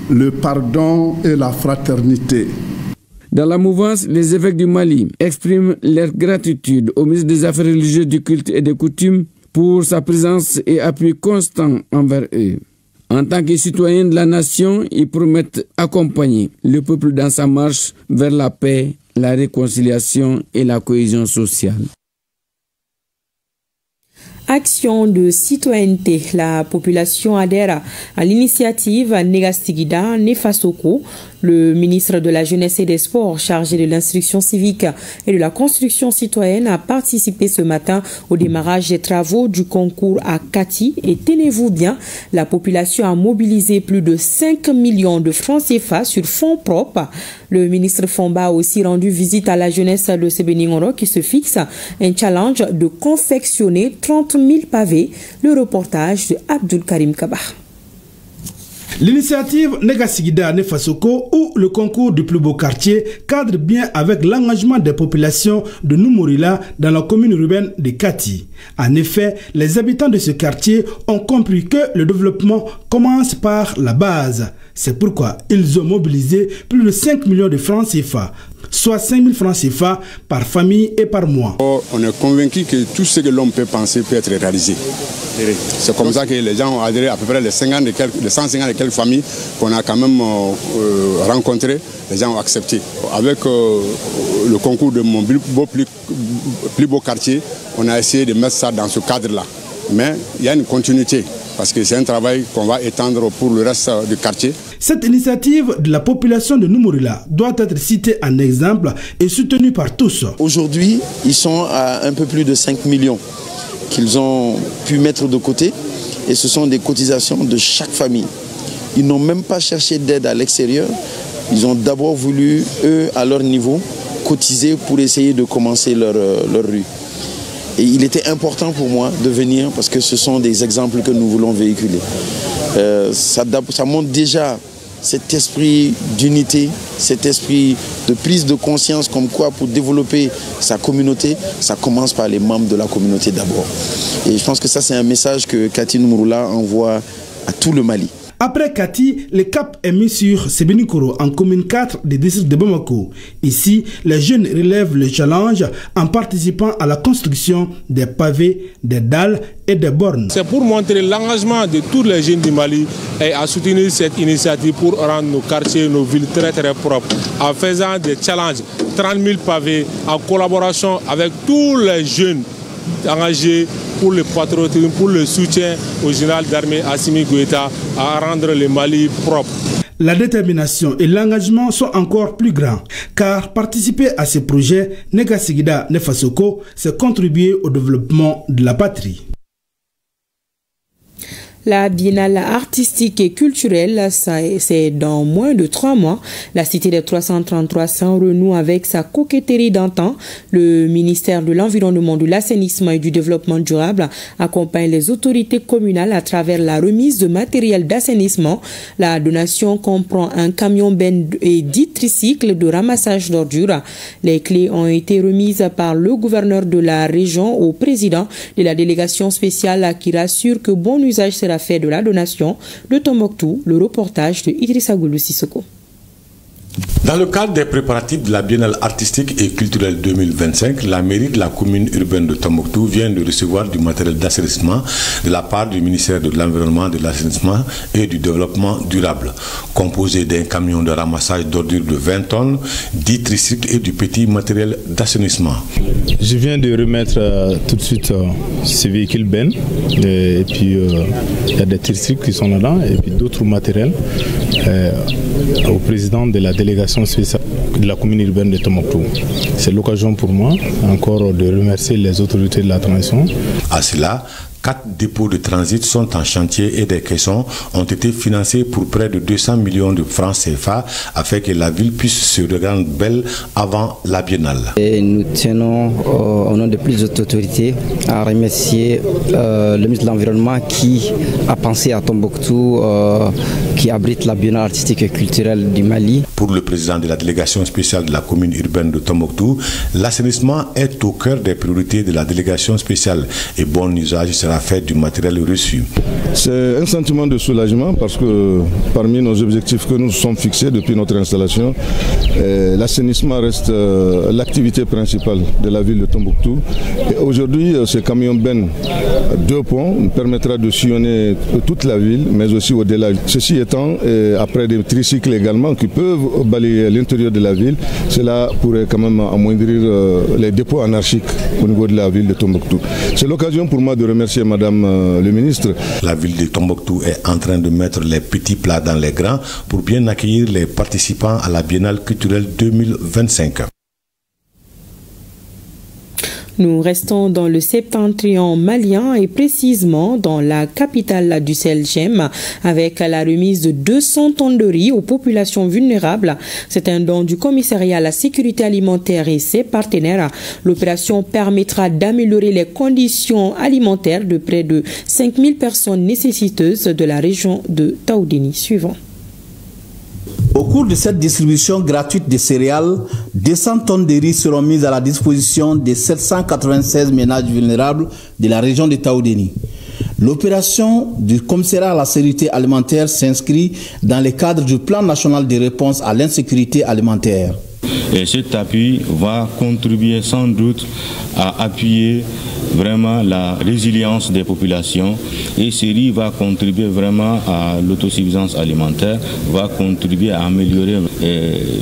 le pardon et la fraternité. Dans la mouvance, les évêques du Mali expriment leur gratitude au ministre des Affaires religieuses, du culte et des coutumes pour sa présence et appui constant envers eux. En tant que citoyens de la nation, ils promettent accompagner le peuple dans sa marche vers la paix, la réconciliation et la cohésion sociale. Action de citoyenneté. La population adhère à l'initiative Négastigida Nefasoko. Le ministre de la Jeunesse et des Sports, chargé de l'instruction civique et de la construction citoyenne, a participé ce matin au démarrage des travaux du concours à Kati. Et tenez-vous bien, la population a mobilisé plus de 5 millions de francs CFA sur fonds propres. Le ministre Fomba a aussi rendu visite à la jeunesse de Sebéningoro qui se fixe un challenge de confectionner 30 000 pavés. Le reportage de Abdul Karim Kaba. L'initiative Négastigida Nefasoko ou le concours du plus beau quartier cadre bien avec l'engagement des populations de Numurila dans la commune urbaine de Kati. En effet, les habitants de ce quartier ont compris que le développement commence par la base. C'est pourquoi ils ont mobilisé plus de 5 millions de francs CFA, soit 5 000 francs CFA par famille et par mois. On est convaincu que tout ce que l'homme peut penser peut être réalisé. C'est comme ça que les gens ont adhéré, à peu près les 150 et quelques familles qu'on a quand même rencontrées, les gens ont accepté. Avec le concours de mon plus beau quartier, on a essayé de mettre ça dans ce cadre-là. Mais il y a une continuité, parce que c'est un travail qu'on va étendre pour le reste du quartier. Cette initiative de la population de Numurila doit être citée en exemple et soutenue par tous. Aujourd'hui, ils sont à un peu plus de 5 millions qu'ils ont pu mettre de côté, et ce sont des cotisations de chaque famille. Ils n'ont même pas cherché d'aide à l'extérieur. Ils ont d'abord voulu, eux, à leur niveau, cotiser pour essayer de commencer leur rue. Et il était important pour moi de venir parce que ce sont des exemples que nous voulons véhiculer. Ça montre déjà cet esprit d'unité, cet esprit de prise de conscience comme quoi pour développer sa communauté, ça commence par les membres de la communauté d'abord. Et je pense que ça c'est un message que Kati Numurila envoie à tout le Mali. Après Kati, le cap est mis sur Sebéningoro en commune 4 du district de Bamako. Ici, les jeunes relèvent le challenge en participant à la construction des pavés, des dalles et des bornes. C'est pour montrer l'engagement de tous les jeunes du Mali et à soutenir cette initiative pour rendre nos quartiers, nos villes très très propres en faisant des challenges, 30 000 pavés en collaboration avec tous les jeunes engagés pour le patriotisme, pour le soutien au général d'armée Assimi Goïta à rendre le Mali propre. La détermination et l'engagement sont encore plus grands, car participer à ces projets Négastigida Nefasoko, c'est contribuer au développement de la patrie. La biennale artistique et culturelle, c'est dans moins de 3 mois. La cité des 333 s'en renoue avec sa coquetterie d'antan. Le ministère de l'Environnement, de l'Assainissement et du Développement durable accompagne les autorités communales à travers la remise de matériel d'assainissement. La donation comprend un camion-benne et 10 tricycles de ramassage d'ordures. Les clés ont été remises par le gouverneur de la région au président de la délégation spéciale qui rassure que bon usage sera fait de la donation. De Tombouctou, le reportage de Idrissa Goulou Sissoko. Dans le cadre des préparatifs de la Biennale artistique et culturelle 2025, la mairie de la commune urbaine de Tombouctou vient de recevoir du matériel d'assainissement de la part du ministère de l'Environnement, de l'Assainissement et du Développement durable, composé d'un camion de ramassage d'ordures de 20 tonnes, 10 tricycles et du petit matériel d'assainissement. Je viens de remettre tout de suite ce véhicule Ben, et puis il y a des tricycles qui sont là-dedans, et puis d'autres matériels au président de la délégation spéciale de la commune urbaine de Tombouctou. C'est l'occasion pour moi encore de remercier les autorités de la transition. À cela, 4 dépôts de transit sont en chantier et des caissons ont été financés pour près de 200 millions de francs CFA afin que la ville puisse se rendre belle avant la biennale. Et nous tenons au nom de plusieurs autorités à remercier le ministre de l'Environnement qui a pensé à Tombouctou qui abrite la biennale artistique et culturelle du Mali. Pour le président de la délégation spéciale de la commune urbaine de Tombouctou, l'assainissement est au cœur des priorités de la délégation spéciale et bon usage sera fait du matériel reçu. C'est un sentiment de soulagement parce que parmi nos objectifs que nous sommes fixés depuis notre installation, l'assainissement reste l'activité principale de la ville de Tombouctou. Aujourd'hui, ce camion Ben 2 ponts nous permettra de sillonner toute la ville, mais aussi au-delà. Ceci étant, après des tricycles également qui peuvent balayer l'intérieur de la ville, cela pourrait quand même amoindrir les dépôts anarchiques au niveau de la ville de Tombouctou. C'est l'occasion pour moi de remercier Madame le ministre. La ville de Tombouctou est en train de mettre les petits plats dans les grands pour bien accueillir les participants à la Biennale culturelle 2025. Nous restons dans le septentrion malien et précisément dans la capitale du Selgem avec la remise de 200 tonnes de riz aux populations vulnérables. C'est un don du commissariat à la sécurité alimentaire et ses partenaires. L'opération permettra d'améliorer les conditions alimentaires de près de 5000 personnes nécessiteuses de la région de Taoudéni. Suivant. Au cours de cette distribution gratuite de céréales, 200 tonnes de riz seront mises à la disposition des 796 ménages vulnérables de la région de Taoudéni. L'opération du commissariat à la sécurité alimentaire s'inscrit dans le cadre du plan national de réponse à l'insécurité alimentaire. Et cet appui va contribuer sans doute à appuyer vraiment la résilience des populations et ce riz va contribuer vraiment à l'autosuffisance alimentaire, va contribuer à améliorer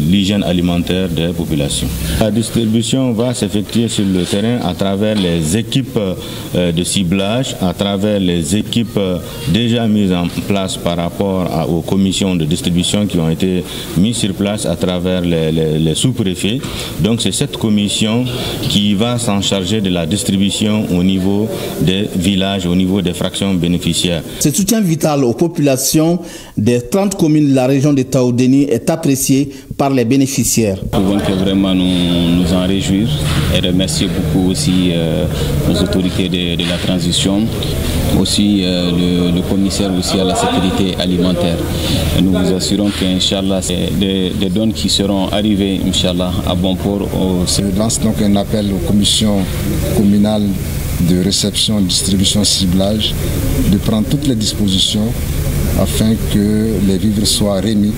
l'hygiène alimentaire des populations. La distribution va s'effectuer sur le terrain à travers les équipes de ciblage, à travers les équipes déjà mises en place par rapport aux commissions de distribution qui ont été mises sur place à travers les sous-préfets. Donc c'est cette commission qui va s'en charger de la distribution au niveau des villages, au niveau des fractions bénéficiaires. Ce soutien vital aux populations des 30 communes de la région de Taoudéni est apprécié par les bénéficiaires. Nous pouvons que vraiment nous en réjouir et remercier beaucoup aussi nos autorités de la transition, aussi le commissaire aussi à la sécurité alimentaire. Et nous vous assurons qu'Inch'Allah, c'est des dons qui seront arrivés, Inch'Allah, à bon port. Je lance donc un appel aux commissions communales de réception, distribution, ciblage, de prendre toutes les dispositions afin que les vivres soient remis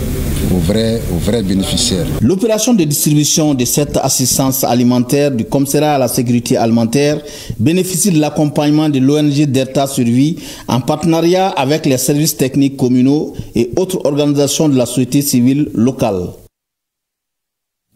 aux vrais bénéficiaires. L'opération de distribution de cette assistance alimentaire du commissariat à la sécurité alimentaire bénéficie de l'accompagnement de l'ONG Delta Survie en partenariat avec les services techniques communaux et autres organisations de la société civile locale.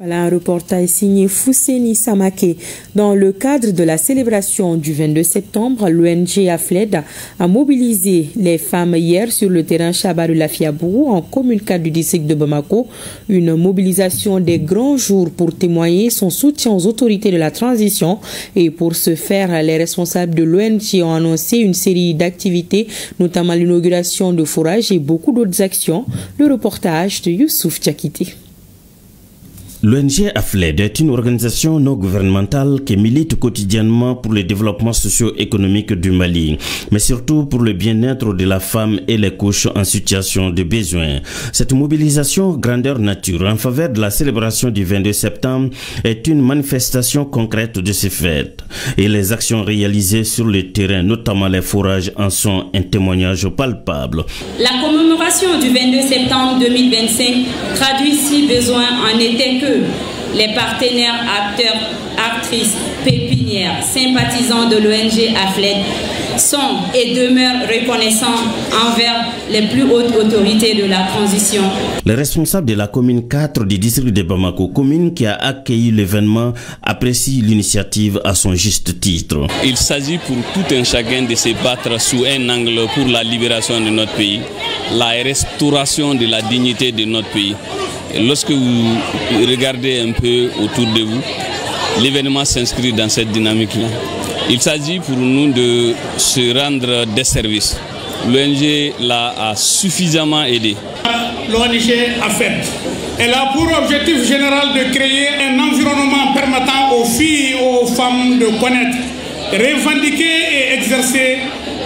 Voilà un reportage signé Fousseni Samake. Dans le cadre de la célébration du 22 septembre, l'ONG AFLED a mobilisé les femmes hier sur le terrain Chabarou Lafiabou en commune 4 du district de Bamako. Une mobilisation des grands jours pour témoigner son soutien aux autorités de la transition. Et pour ce faire, les responsables de l'ONG ont annoncé une série d'activités, notamment l'inauguration de forages et beaucoup d'autres actions. Le reportage de Youssouf Tchakiti. L'ONG AFLED est une organisation non gouvernementale qui milite quotidiennement pour le développement socio-économique du Mali, mais surtout pour le bien-être de la femme et les couches en situation de besoin. Cette mobilisation grandeur nature en faveur de la célébration du 22 septembre est une manifestation concrète de ces fêtes. Et les actions réalisées sur le terrain, notamment les forages, en sont un témoignage palpable. La commémoration du 22 septembre 2025 traduit si besoin en était que les partenaires, acteurs, actrices, pépinières, sympathisants de l'ONG AFLED sont et demeurent reconnaissants envers les plus hautes autorités de la transition. Les responsables de la commune 4 du district de Bamako, commune qui a accueilli l'événement, apprécient l'initiative à son juste titre. Il s'agit pour tout un chacun de se battre sous un angle pour la libération de notre pays, la restauration de la dignité de notre pays. Et lorsque vous regardez un peu autour de vous, l'événement s'inscrit dans cette dynamique-là. Il s'agit pour nous de se rendre des services. L'ONG a suffisamment aidé. L'ONG AFLED, elle a pour objectif général de créer un environnement permettant aux filles et aux femmes de connaître, revendiquer et exercer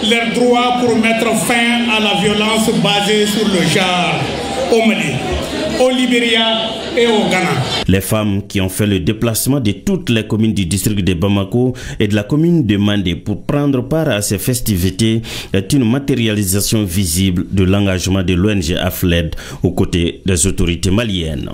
leurs droits pour mettre fin à la violence basée sur le genre au Mali, au Libéria et au Ghana. Les femmes qui ont fait le déplacement de toutes les communes du district de Bamako et de la commune de Mandé pour prendre part à ces festivités est une matérialisation visible de l'engagement de l'ONG AFLED aux côtés des autorités maliennes.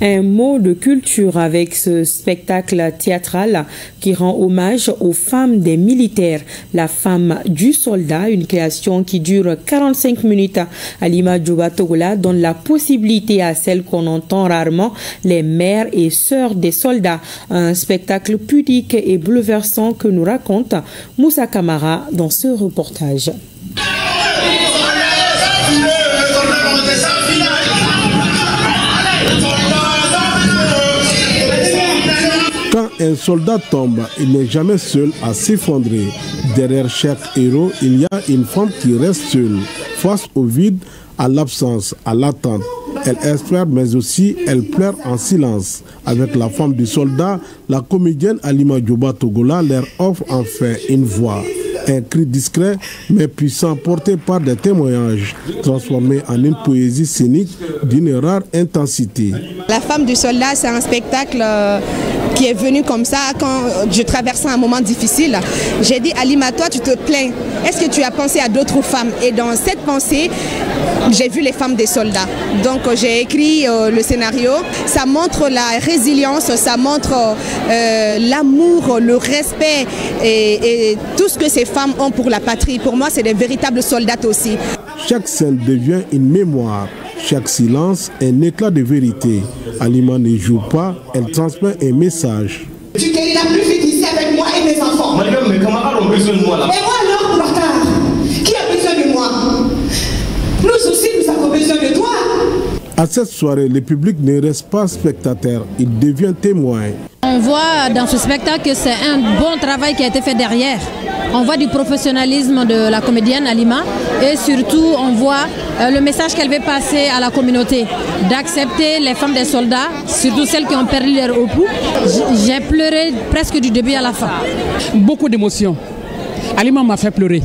Un mot de culture avec ce spectacle théâtral qui rend hommage aux femmes des militaires. La femme du soldat, une création qui dure 45 minutes. Halima Djoba Togola donne la possibilité à celles qu'on entend rarement, les mères et sœurs des soldats. Un spectacle pudique et bouleversant que nous raconte Moussa Kamara dans ce reportage. Quand un soldat tombe, il n'est jamais seul à s'effondrer. Derrière chaque héros, il y a une femme qui reste seule, face au vide, à l'absence, à l'attente. Elle espère, mais aussi elle pleure en silence. Avec la femme du soldat, la comédienne Halima Djoba Togola leur offre enfin une voix. Un cri discret mais puissant porté par des témoignages, transformé en une poésie scénique d'une rare intensité. La femme du soldat, c'est un spectacle qui est venu comme ça quand je traversais un moment difficile. J'ai dit, Halima, toi tu te plains, est-ce que tu as pensé à d'autres femmes? Et dans cette pensée, j'ai vu les femmes des soldats. Donc j'ai écrit le scénario. Ça montre la résilience, ça montre l'amour, le respect et tout ce que ces femmes ont pour la patrie. Pour moi, c'est des véritables soldats aussi. Chaque scène devient une mémoire. Chaque silence, un éclat de vérité. Halima ne joue pas, elle transmet un message. Tu n'as plus vite ici avec moi et mes enfants. Madame, mes camarades ont besoin de moi là. Et moi alors, Bakar, qui a besoin de moi? Nous aussi, nous avons besoin de toi. À cette soirée, le public ne reste pas spectateur, il devient témoin. On voit dans ce spectacle que c'est un bon travail qui a été fait derrière. On voit du professionnalisme de la comédienne Halima et surtout on voit le message qu'elle veut passer à la communauté, d'accepter les femmes des soldats, surtout celles qui ont perdu leur époux. J'ai pleuré presque du début à la fin. Beaucoup d'émotions. Halima m'a fait pleurer.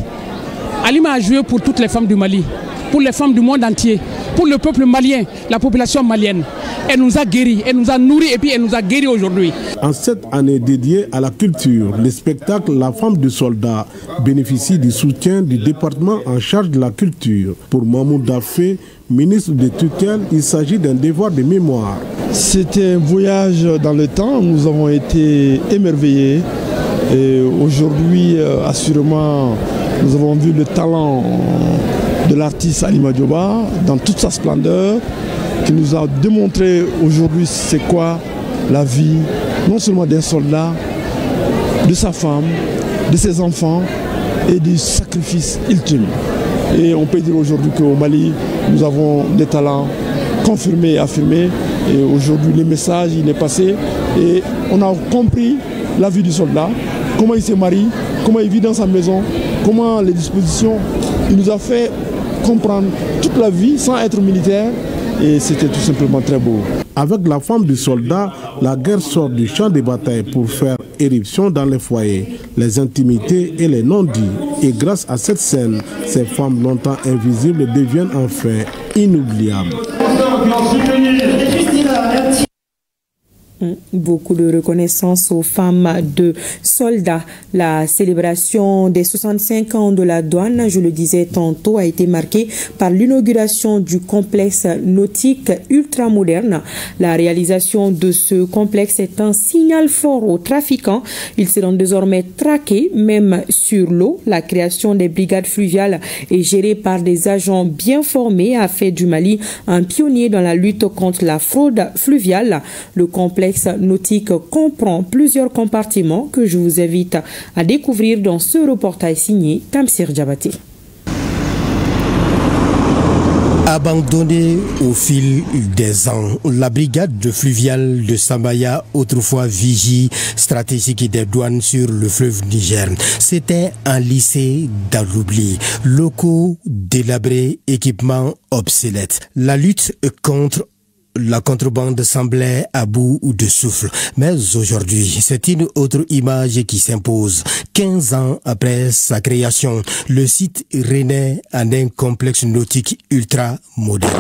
Halima a joué pour toutes les femmes du Mali, pour les femmes du monde entier, pour le peuple malien, la population malienne. Elle nous a guéris, elle nous a nourris et puis elle nous a guéris aujourd'hui. En cette année dédiée à la culture, le spectacle La femme du soldat bénéficie du soutien du département en charge de la culture. Pour Mahmoud Dafé, ministre de tutelle, il s'agit d'un devoir de mémoire. C'était un voyage dans le temps, nous avons été émerveillés. Et aujourd'hui, assurément, nous avons vu le talent de l'artiste Halima Djoba dans toute sa splendeur, qui nous a démontré aujourd'hui c'est quoi la vie, non seulement d'un soldat, de sa femme, de ses enfants et du sacrifice ultime. Et on peut dire aujourd'hui qu'au Mali, nous avons des talents confirmés et affirmés. Et aujourd'hui, le message, il est passé et on a compris la vie du soldat, comment il se marie, comment il vit dans sa maison, comment les dispositions. Il nous a fait comprendre toute la vie sans être militaire, et c'était tout simplement très beau. Avec la femme du soldat, la guerre sort du champ de bataille pour faire éruption dans les foyers, les intimités et les non-dits. Et grâce à cette scène, ces femmes longtemps invisibles deviennent enfin inoubliables. Beaucoup de reconnaissance aux femmes de soldats. La célébration des 65 ans de la douane, je le disais tantôt, a été marquée par l'inauguration du complexe nautique ultramoderne. La réalisation de ce complexe est un signal fort aux trafiquants. Ils seront désormais traqués, même sur l'eau. La création des brigades fluviales est gérée par des agents bien formés, a fait du Mali un pionnier dans la lutte contre la fraude fluviale. Le complexe nautique comprend plusieurs compartiments que je vous invite à découvrir dans ce reportage signé Tamsir Djabate. Abandonnée au fil des ans, la brigade fluviale de Samaya, autrefois vigie stratégique des douanes sur le fleuve Niger, s'était enlissée dans l'oubli. Locaux délabrés, équipements obsolètes. La lutte contre la contrebande semblait à bout de souffle. Mais aujourd'hui, c'est une autre image qui s'impose. 15 ans après sa création, le site renaît en un complexe nautique ultra moderne.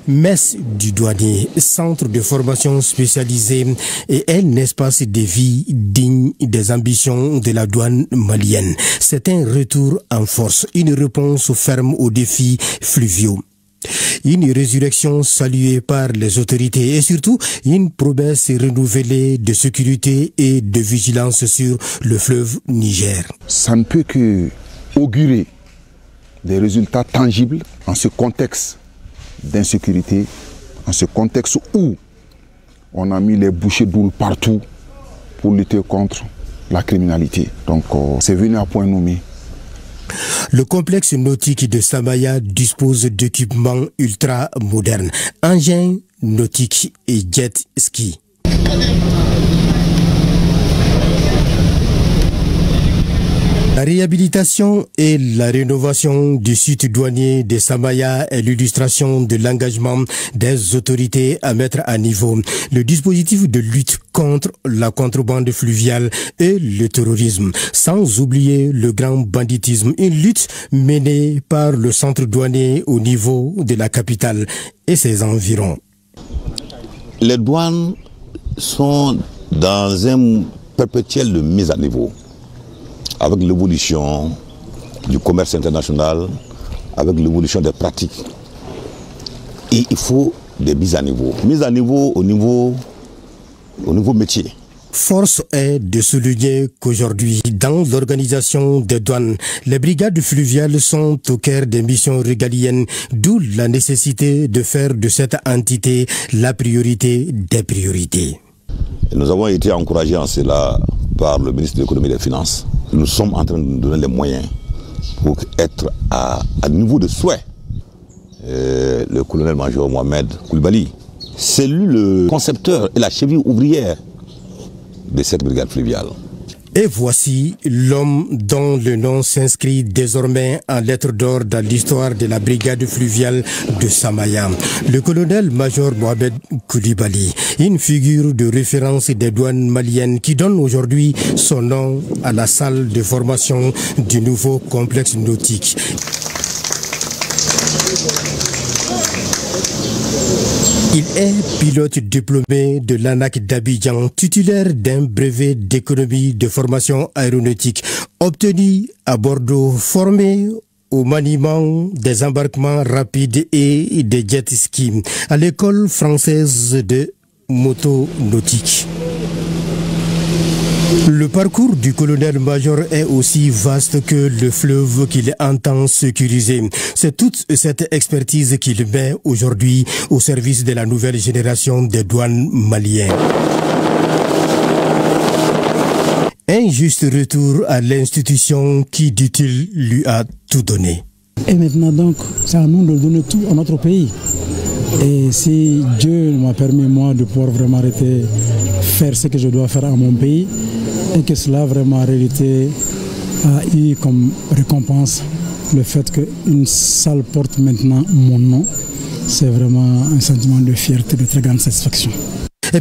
Messe du douanier, centre de formation spécialisé et un espace de vie digne des ambitions de la douane malienne. C'est un retour en force, une réponse ferme aux défis fluviaux. Une résurrection saluée par les autorités et surtout une promesse renouvelée de sécurité et de vigilance sur le fleuve Niger. Ça ne peut que augurer des résultats tangibles en ce contexte d'insécurité, en ce contexte où on a mis les bouchées doubles partout pour lutter contre la criminalité. Donc c'est venu à point nommé. Le complexe nautique de Samaya dispose d'équipements ultra modernes, engins nautiques et jet ski. La réhabilitation et la rénovation du site douanier de Samaya est l'illustration de l'engagement des autorités à mettre à niveau le dispositif de lutte contre la contrebande fluviale et le terrorisme, sans oublier le grand banditisme, une lutte menée par le centre douanier au niveau de la capitale et ses environs. Les douanes sont dans un perpétuel de mise à niveau, avec l'évolution du commerce international, avec l'évolution des pratiques. Et il faut des mises à niveau. Mise à niveau au niveau métier. Force est de souligner qu'aujourd'hui, dans l'organisation des douanes, les brigades fluviales sont au cœur des missions régaliennes, d'où la nécessité de faire de cette entité la priorité des priorités. Nous avons été encouragés en cela par le ministre de l'économie et des finances. Nous sommes en train de nous donner les moyens pour être à niveau de souhait. Le colonel-major Mohamed Koulibaly, c'est lui le concepteur et la cheville ouvrière de cette brigade fluviale. Et voici l'homme dont le nom s'inscrit désormais en lettres d'or dans l'histoire de la brigade fluviale de Samaya. Le colonel-major Mohamed Koulibaly, une figure de référence des douanes maliennes qui donne aujourd'hui son nom à la salle de formation du nouveau complexe nautique. Il est pilote diplômé de l'ANAC d'Abidjan, titulaire d'un brevet d'économie de formation aéronautique, obtenu à Bordeaux, formé au maniement des embarquements rapides et des jet skis à l'école française de motonautique. Le parcours du colonel-major est aussi vaste que le fleuve qu'il entend sécuriser. C'est toute cette expertise qu'il met aujourd'hui au service de la nouvelle génération des douanes maliennes. Un juste retour à l'institution qui, dit-il, lui a tout donné. Et maintenant donc, c'est à nous de donner tout à notre pays. Et si Dieu m'a permis moi de pouvoir vraiment arrêter, faire ce que je dois faire à mon pays, et que cela vraiment en réalité a eu comme récompense le fait qu'une salle porte maintenant mon nom, c'est vraiment un sentiment de fierté, de très grande satisfaction.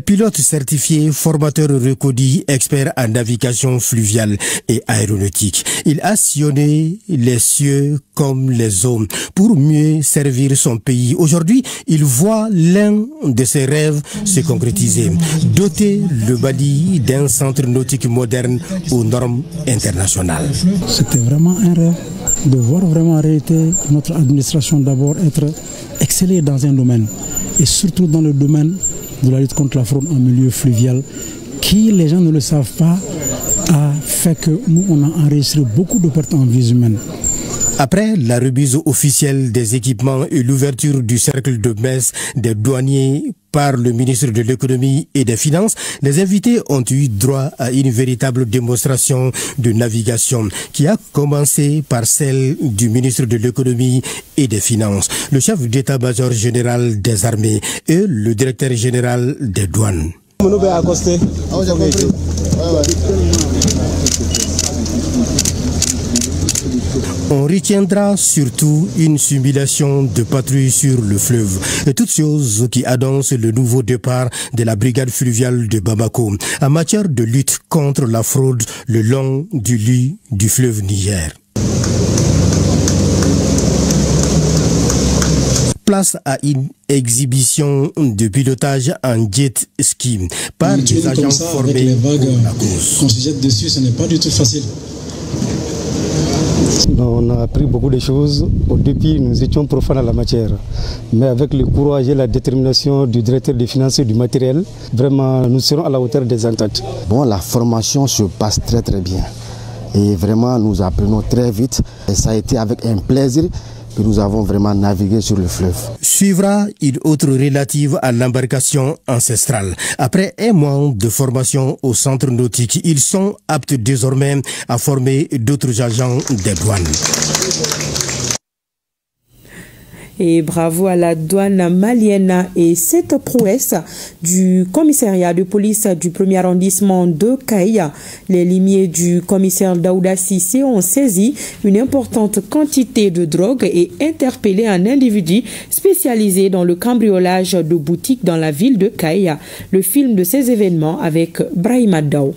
Pilote certifié, formateur reconnu, expert en navigation fluviale et aéronautique. Il a sillonné les cieux comme les hommes pour mieux servir son pays. Aujourd'hui, il voit l'un de ses rêves se concrétiser. Doter le Mali d'un centre nautique moderne aux normes internationales. C'était vraiment un rêve de voir vraiment en réalité notre administration d'abord être excellée dans un domaine et surtout dans le domaine de la lutte contre la fraude en milieu fluvial qui, les gens ne le savent pas, a fait que nous, on a enregistré beaucoup de pertes en vies humaines. Après la remise officielle des équipements et l'ouverture du cercle de messe des douaniers par le ministre de l'économie et des finances, les invités ont eu droit à une véritable démonstration de navigation qui a commencé par celle du ministre de l'économie et des finances, le chef d'état-major général des armées et le directeur général des douanes. On retiendra surtout une simulation de patrouille sur le fleuve et toutes choses qui annoncent le nouveau départ de la brigade fluviale de Bamako en matière de lutte contre la fraude le long du lit du fleuve Niger. Place à une exhibition de pilotage en jet ski par des agents formés avec les vagues qu'on se jette dessus, ce n'est pas du tout facile. On a appris beaucoup de choses. Au début, nous étions profanes à la matière. Mais avec le courage et la détermination du directeur des finances et du matériel, vraiment, nous serons à la hauteur des attentes. Bon, la formation se passe très très bien. Et vraiment, nous apprenons très vite. Et ça a été avec un plaisir que nous avons vraiment navigué sur le fleuve. Suivra une autre relative à l'embarcation ancestrale. Après un mois de formation au centre nautique, ils sont aptes désormais à former d'autres agents des douanes. Et bravo à la douane malienne. Et cette prouesse du commissariat de police du 1er arrondissement de Kaïa, les limiers du commissaire Daouda Sissé ont saisi une importante quantité de drogue et interpellé un individu spécialisé dans le cambriolage de boutiques dans la ville de Kaïa. Le film de ces événements avec Brahima Daou.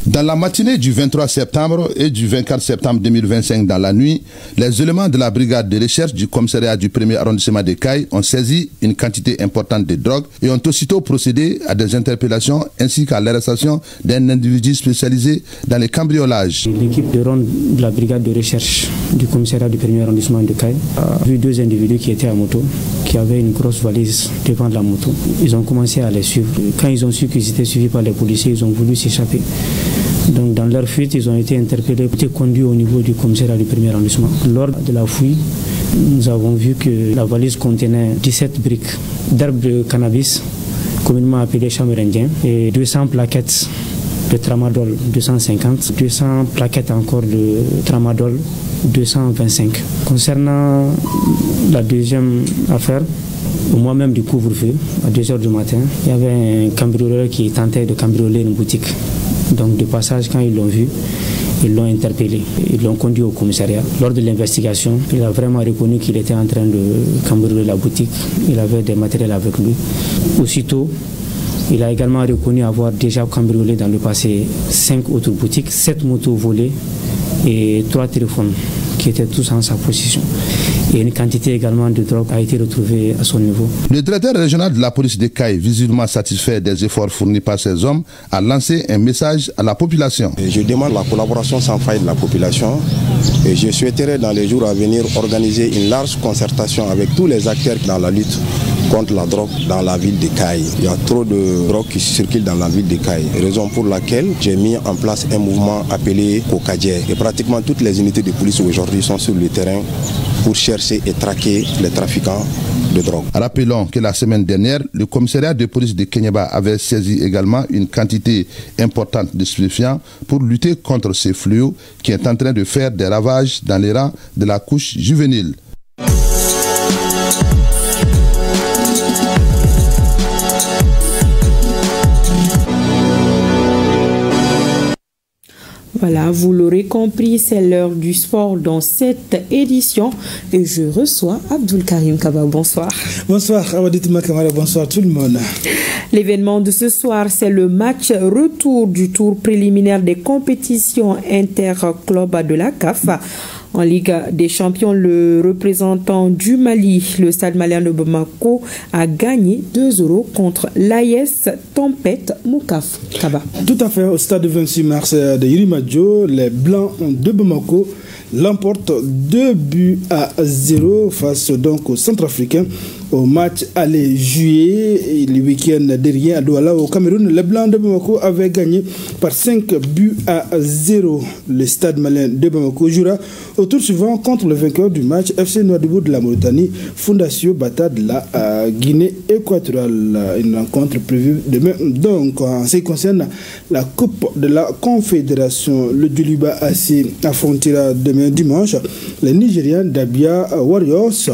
Dans la matinée du 23 septembre et du 24 septembre 2025 dans la nuit, les éléments de la brigade de recherche du commissariat du 1er arrondissement de Kaï ont saisi une quantité importante de drogue et ont aussitôt procédé à des interpellations ainsi qu'à l'arrestation d'un individu spécialisé dans les cambriolages. L'équipe de ronde de la brigade de recherche du commissariat du 1er arrondissement de Kaï a vu deux individus qui étaient à moto, qui avaient une grosse valise devant la moto. Ils ont commencé à les suivre. Quand ils ont su qu'ils étaient suivis par les policiers, ils ont voulu s'échapper. Donc dans leur fuite, ils ont été interpellés, été conduits au niveau du commissariat du 1er arrondissement. Lors de la fouille, nous avons vu que la valise contenait 17 briques d'herbes de cannabis, communément appelées chambre indien, et 200 plaquettes de tramadol 250, 200 plaquettes encore de tramadol 225. Concernant la deuxième affaire, au moment même du couvre-feu, à 2h du matin, il y avait un cambrioleur qui tentait de cambrioler une boutique. Donc de passage, quand ils l'ont vu, ils l'ont interpellé. Ils l'ont conduit au commissariat. Lors de l'investigation, il a vraiment reconnu qu'il était en train de cambrioler la boutique. Il avait des matériels avec lui. Aussitôt, il a également reconnu avoir déjà cambriolé dans le passé 5 autres boutiques, 7 motos volées et 3 téléphones qui étaient tous en sa possession. Et une quantité également de drogue a été retrouvée à son niveau. Le directeur régional de la police de Kaï, visiblement satisfait des efforts fournis par ces hommes, a lancé un message à la population. Je demande la collaboration sans faille de la population et je souhaiterais dans les jours à venir organiser une large concertation avec tous les acteurs dans la lutte contre la drogue dans la ville de Kaï. Il y a trop de drogue qui circule dans la ville de Kaï, raison pour laquelle j'ai mis en place un mouvement appelé Kokadje. Et pratiquement toutes les unités de police aujourd'hui sont sur le terrain pour chercher et traquer les trafiquants de drogue. Rappelons que la semaine dernière, le commissariat de police de Kenyaba avait saisi également une quantité importante de stupéfiants pour lutter contre ce fléau qui est en train de faire des ravages dans les rangs de la couche juvénile. Voilà, vous l'aurez compris, c'est l'heure du sport dans cette édition et je reçois Abdul Karim Kaba. Bonsoir. Bonsoir Awadit Makamara, bonsoir tout le monde. L'événement de ce soir, c'est le match retour du tour préliminaire des compétitions interclubs de la CAF. En Ligue des Champions, le représentant du Mali, le Stade malien de Bamako, a gagné 2-0 contre l'AS Tempête Moukaf. Kaba. Tout à fait, au stade 26 mars de Yirimadjo, les Blancs de Bamako l'emportent 2-0 face donc aux Centrafricains au match aller juillet le week-end dernier à Douala au Cameroun. Les Blancs de Bamako avaient gagné par 5-0. Le Stade malien de Bamako jouera au tour suivant contre le vainqueur du match FC Nouadhibou de la Mauritanie, Fondation Bata de la Guinée équatoriale. Une rencontre prévue demain. Donc en ce qui concerne la Coupe de la Confédération, le Djoliba AC affrontera demain dimanche les Nigérians d'Abia Warriors.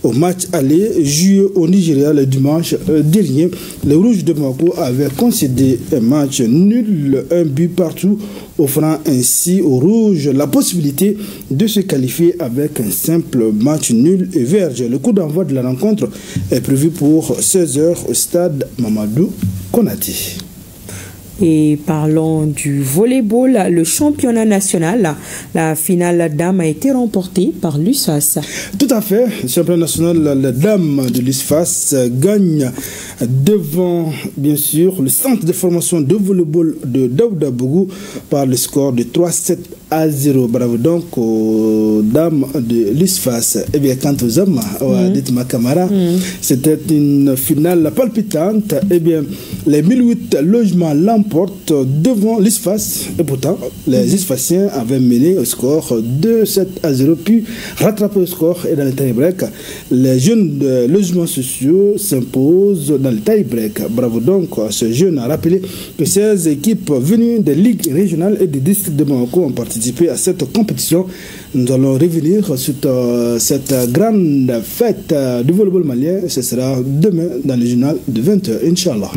Au match aller joué au Nigeria le dimanche dernier, les Rouges de Bamako avaient concédé un match nul, un but partout, offrant ainsi aux Rouges la possibilité de se qualifier avec un simple match nul et vierge. Le coup d'envoi de la rencontre est prévu pour 16h au stade Mamadou Konaté. Et parlons du volleyball, le championnat national. La finale dame a été remportée par l'USFAS. Tout à fait. Le championnat national, la dame de l'USFAS gagne devant, bien sûr, le centre de formation de volleyball de Daouda Bougou par le score de 3-7-0. Bravo donc aux dames de l'USFAS. Et bien, quant aux hommes, dites-moi Camara, c'était une finale palpitante. Et bien, les 1008 logements l'emportent devant l'USFAS. Et pourtant, les USFASiens avaient mené au score de 7-0, puis rattrapé au score. Et dans le tie-break, les jeunes logements sociaux s'imposent dans le tie-break. Bravo donc à ce jeune. A rappelé que 16 équipes venues des ligues régionales et des districts de Bamako ont participé à cette compétition. Nous allons revenir sur cette grande fête du volleyball malien. Ce sera demain dans le journal de 20h, Inch'Allah.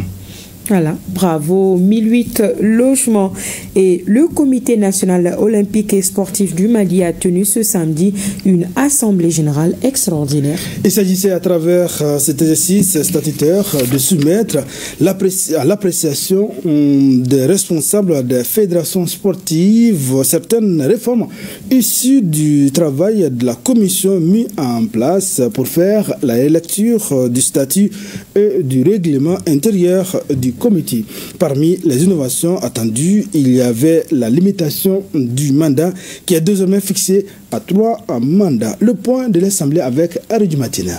Voilà, bravo, 1008 logements. Et le comité national olympique et sportif du Mali a tenu ce samedi une assemblée générale extraordinaire. Il s'agissait à travers cet exercice statutaire de soumettre à l'appréciation des responsables des fédérations sportives certaines réformes issues du travail de la commission mise en place pour faire la lecture du statut et du règlement intérieur du comité. Parmi les innovations attendues, il y avait la limitation du mandat qui est désormais fixé à 3 mandats. Le point de l'Assemblée avec Aridou Matina.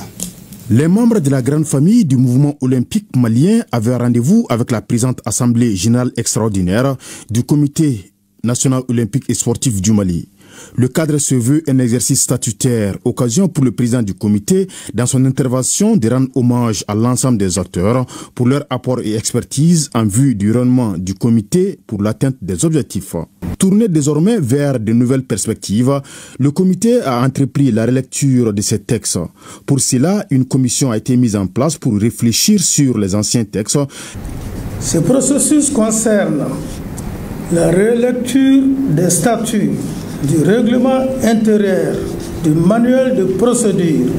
Les membres de la grande famille du mouvement olympique malien avaient rendez-vous avec la présente Assemblée générale extraordinaire du Comité national olympique et sportif du Mali. Le cadre se veut un exercice statutaire, occasion pour le président du comité, dans son intervention, de rendre hommage à l'ensemble des acteurs pour leur apport et expertise en vue du rendement du comité pour l'atteinte des objectifs. Tourné désormais vers de nouvelles perspectives, le comité a entrepris la relecture de ces textes. Pour cela, une commission a été mise en place pour réfléchir sur les anciens textes. Ce processus concerne la relecture des statuts, du règlement intérieur, du manuel de procédure,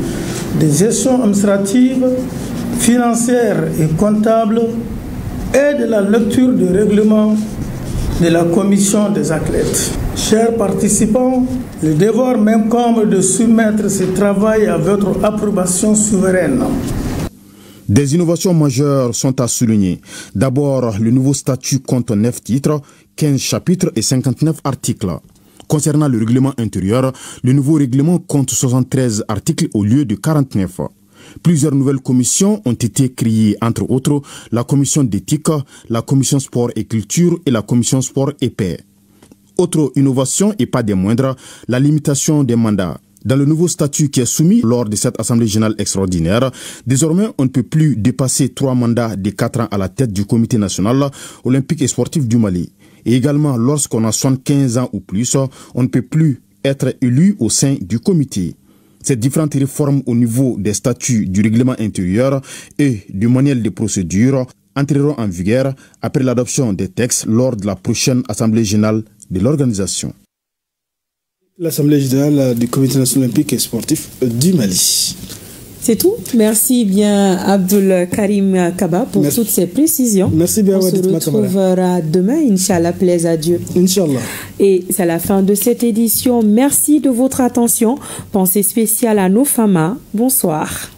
des gestions administratives, financières et comptables et de la lecture du règlement de la commission des athlètes. Chers participants, le devoir m'incombe de soumettre ce travail à votre approbation souveraine. Des innovations majeures sont à souligner. D'abord, le nouveau statut compte 9 titres, 15 chapitres et 59 articles. Concernant le règlement intérieur, le nouveau règlement compte 73 articles au lieu de 49. Plusieurs nouvelles commissions ont été créées, entre autres la commission d'éthique, la commission sport et culture et la commission sport et paix. Autre innovation et pas des moindres, la limitation des mandats. Dans le nouveau statut qui est soumis lors de cette Assemblée générale extraordinaire, désormais on ne peut plus dépasser 3 mandats de 4 ans à la tête du comité national olympique et sportif du Mali. Et également, lorsqu'on a 75 ans ou plus, on ne peut plus être élu au sein du comité. Ces différentes réformes au niveau des statuts du règlement intérieur et du manuel de procédure entreront en vigueur après l'adoption des textes lors de la prochaine Assemblée générale de l'organisation. L'Assemblée générale du Comité national olympique et sportif du Mali. C'est tout. Merci bien Abdul Karim Kaba pour toutes ces précisions. Merci bien. On se retrouvera demain, Inch'Allah, plaise à Dieu. Inch'Allah. Et c'est la fin de cette édition. Merci de votre attention. Pensée spéciale à nos femmes. Bonsoir.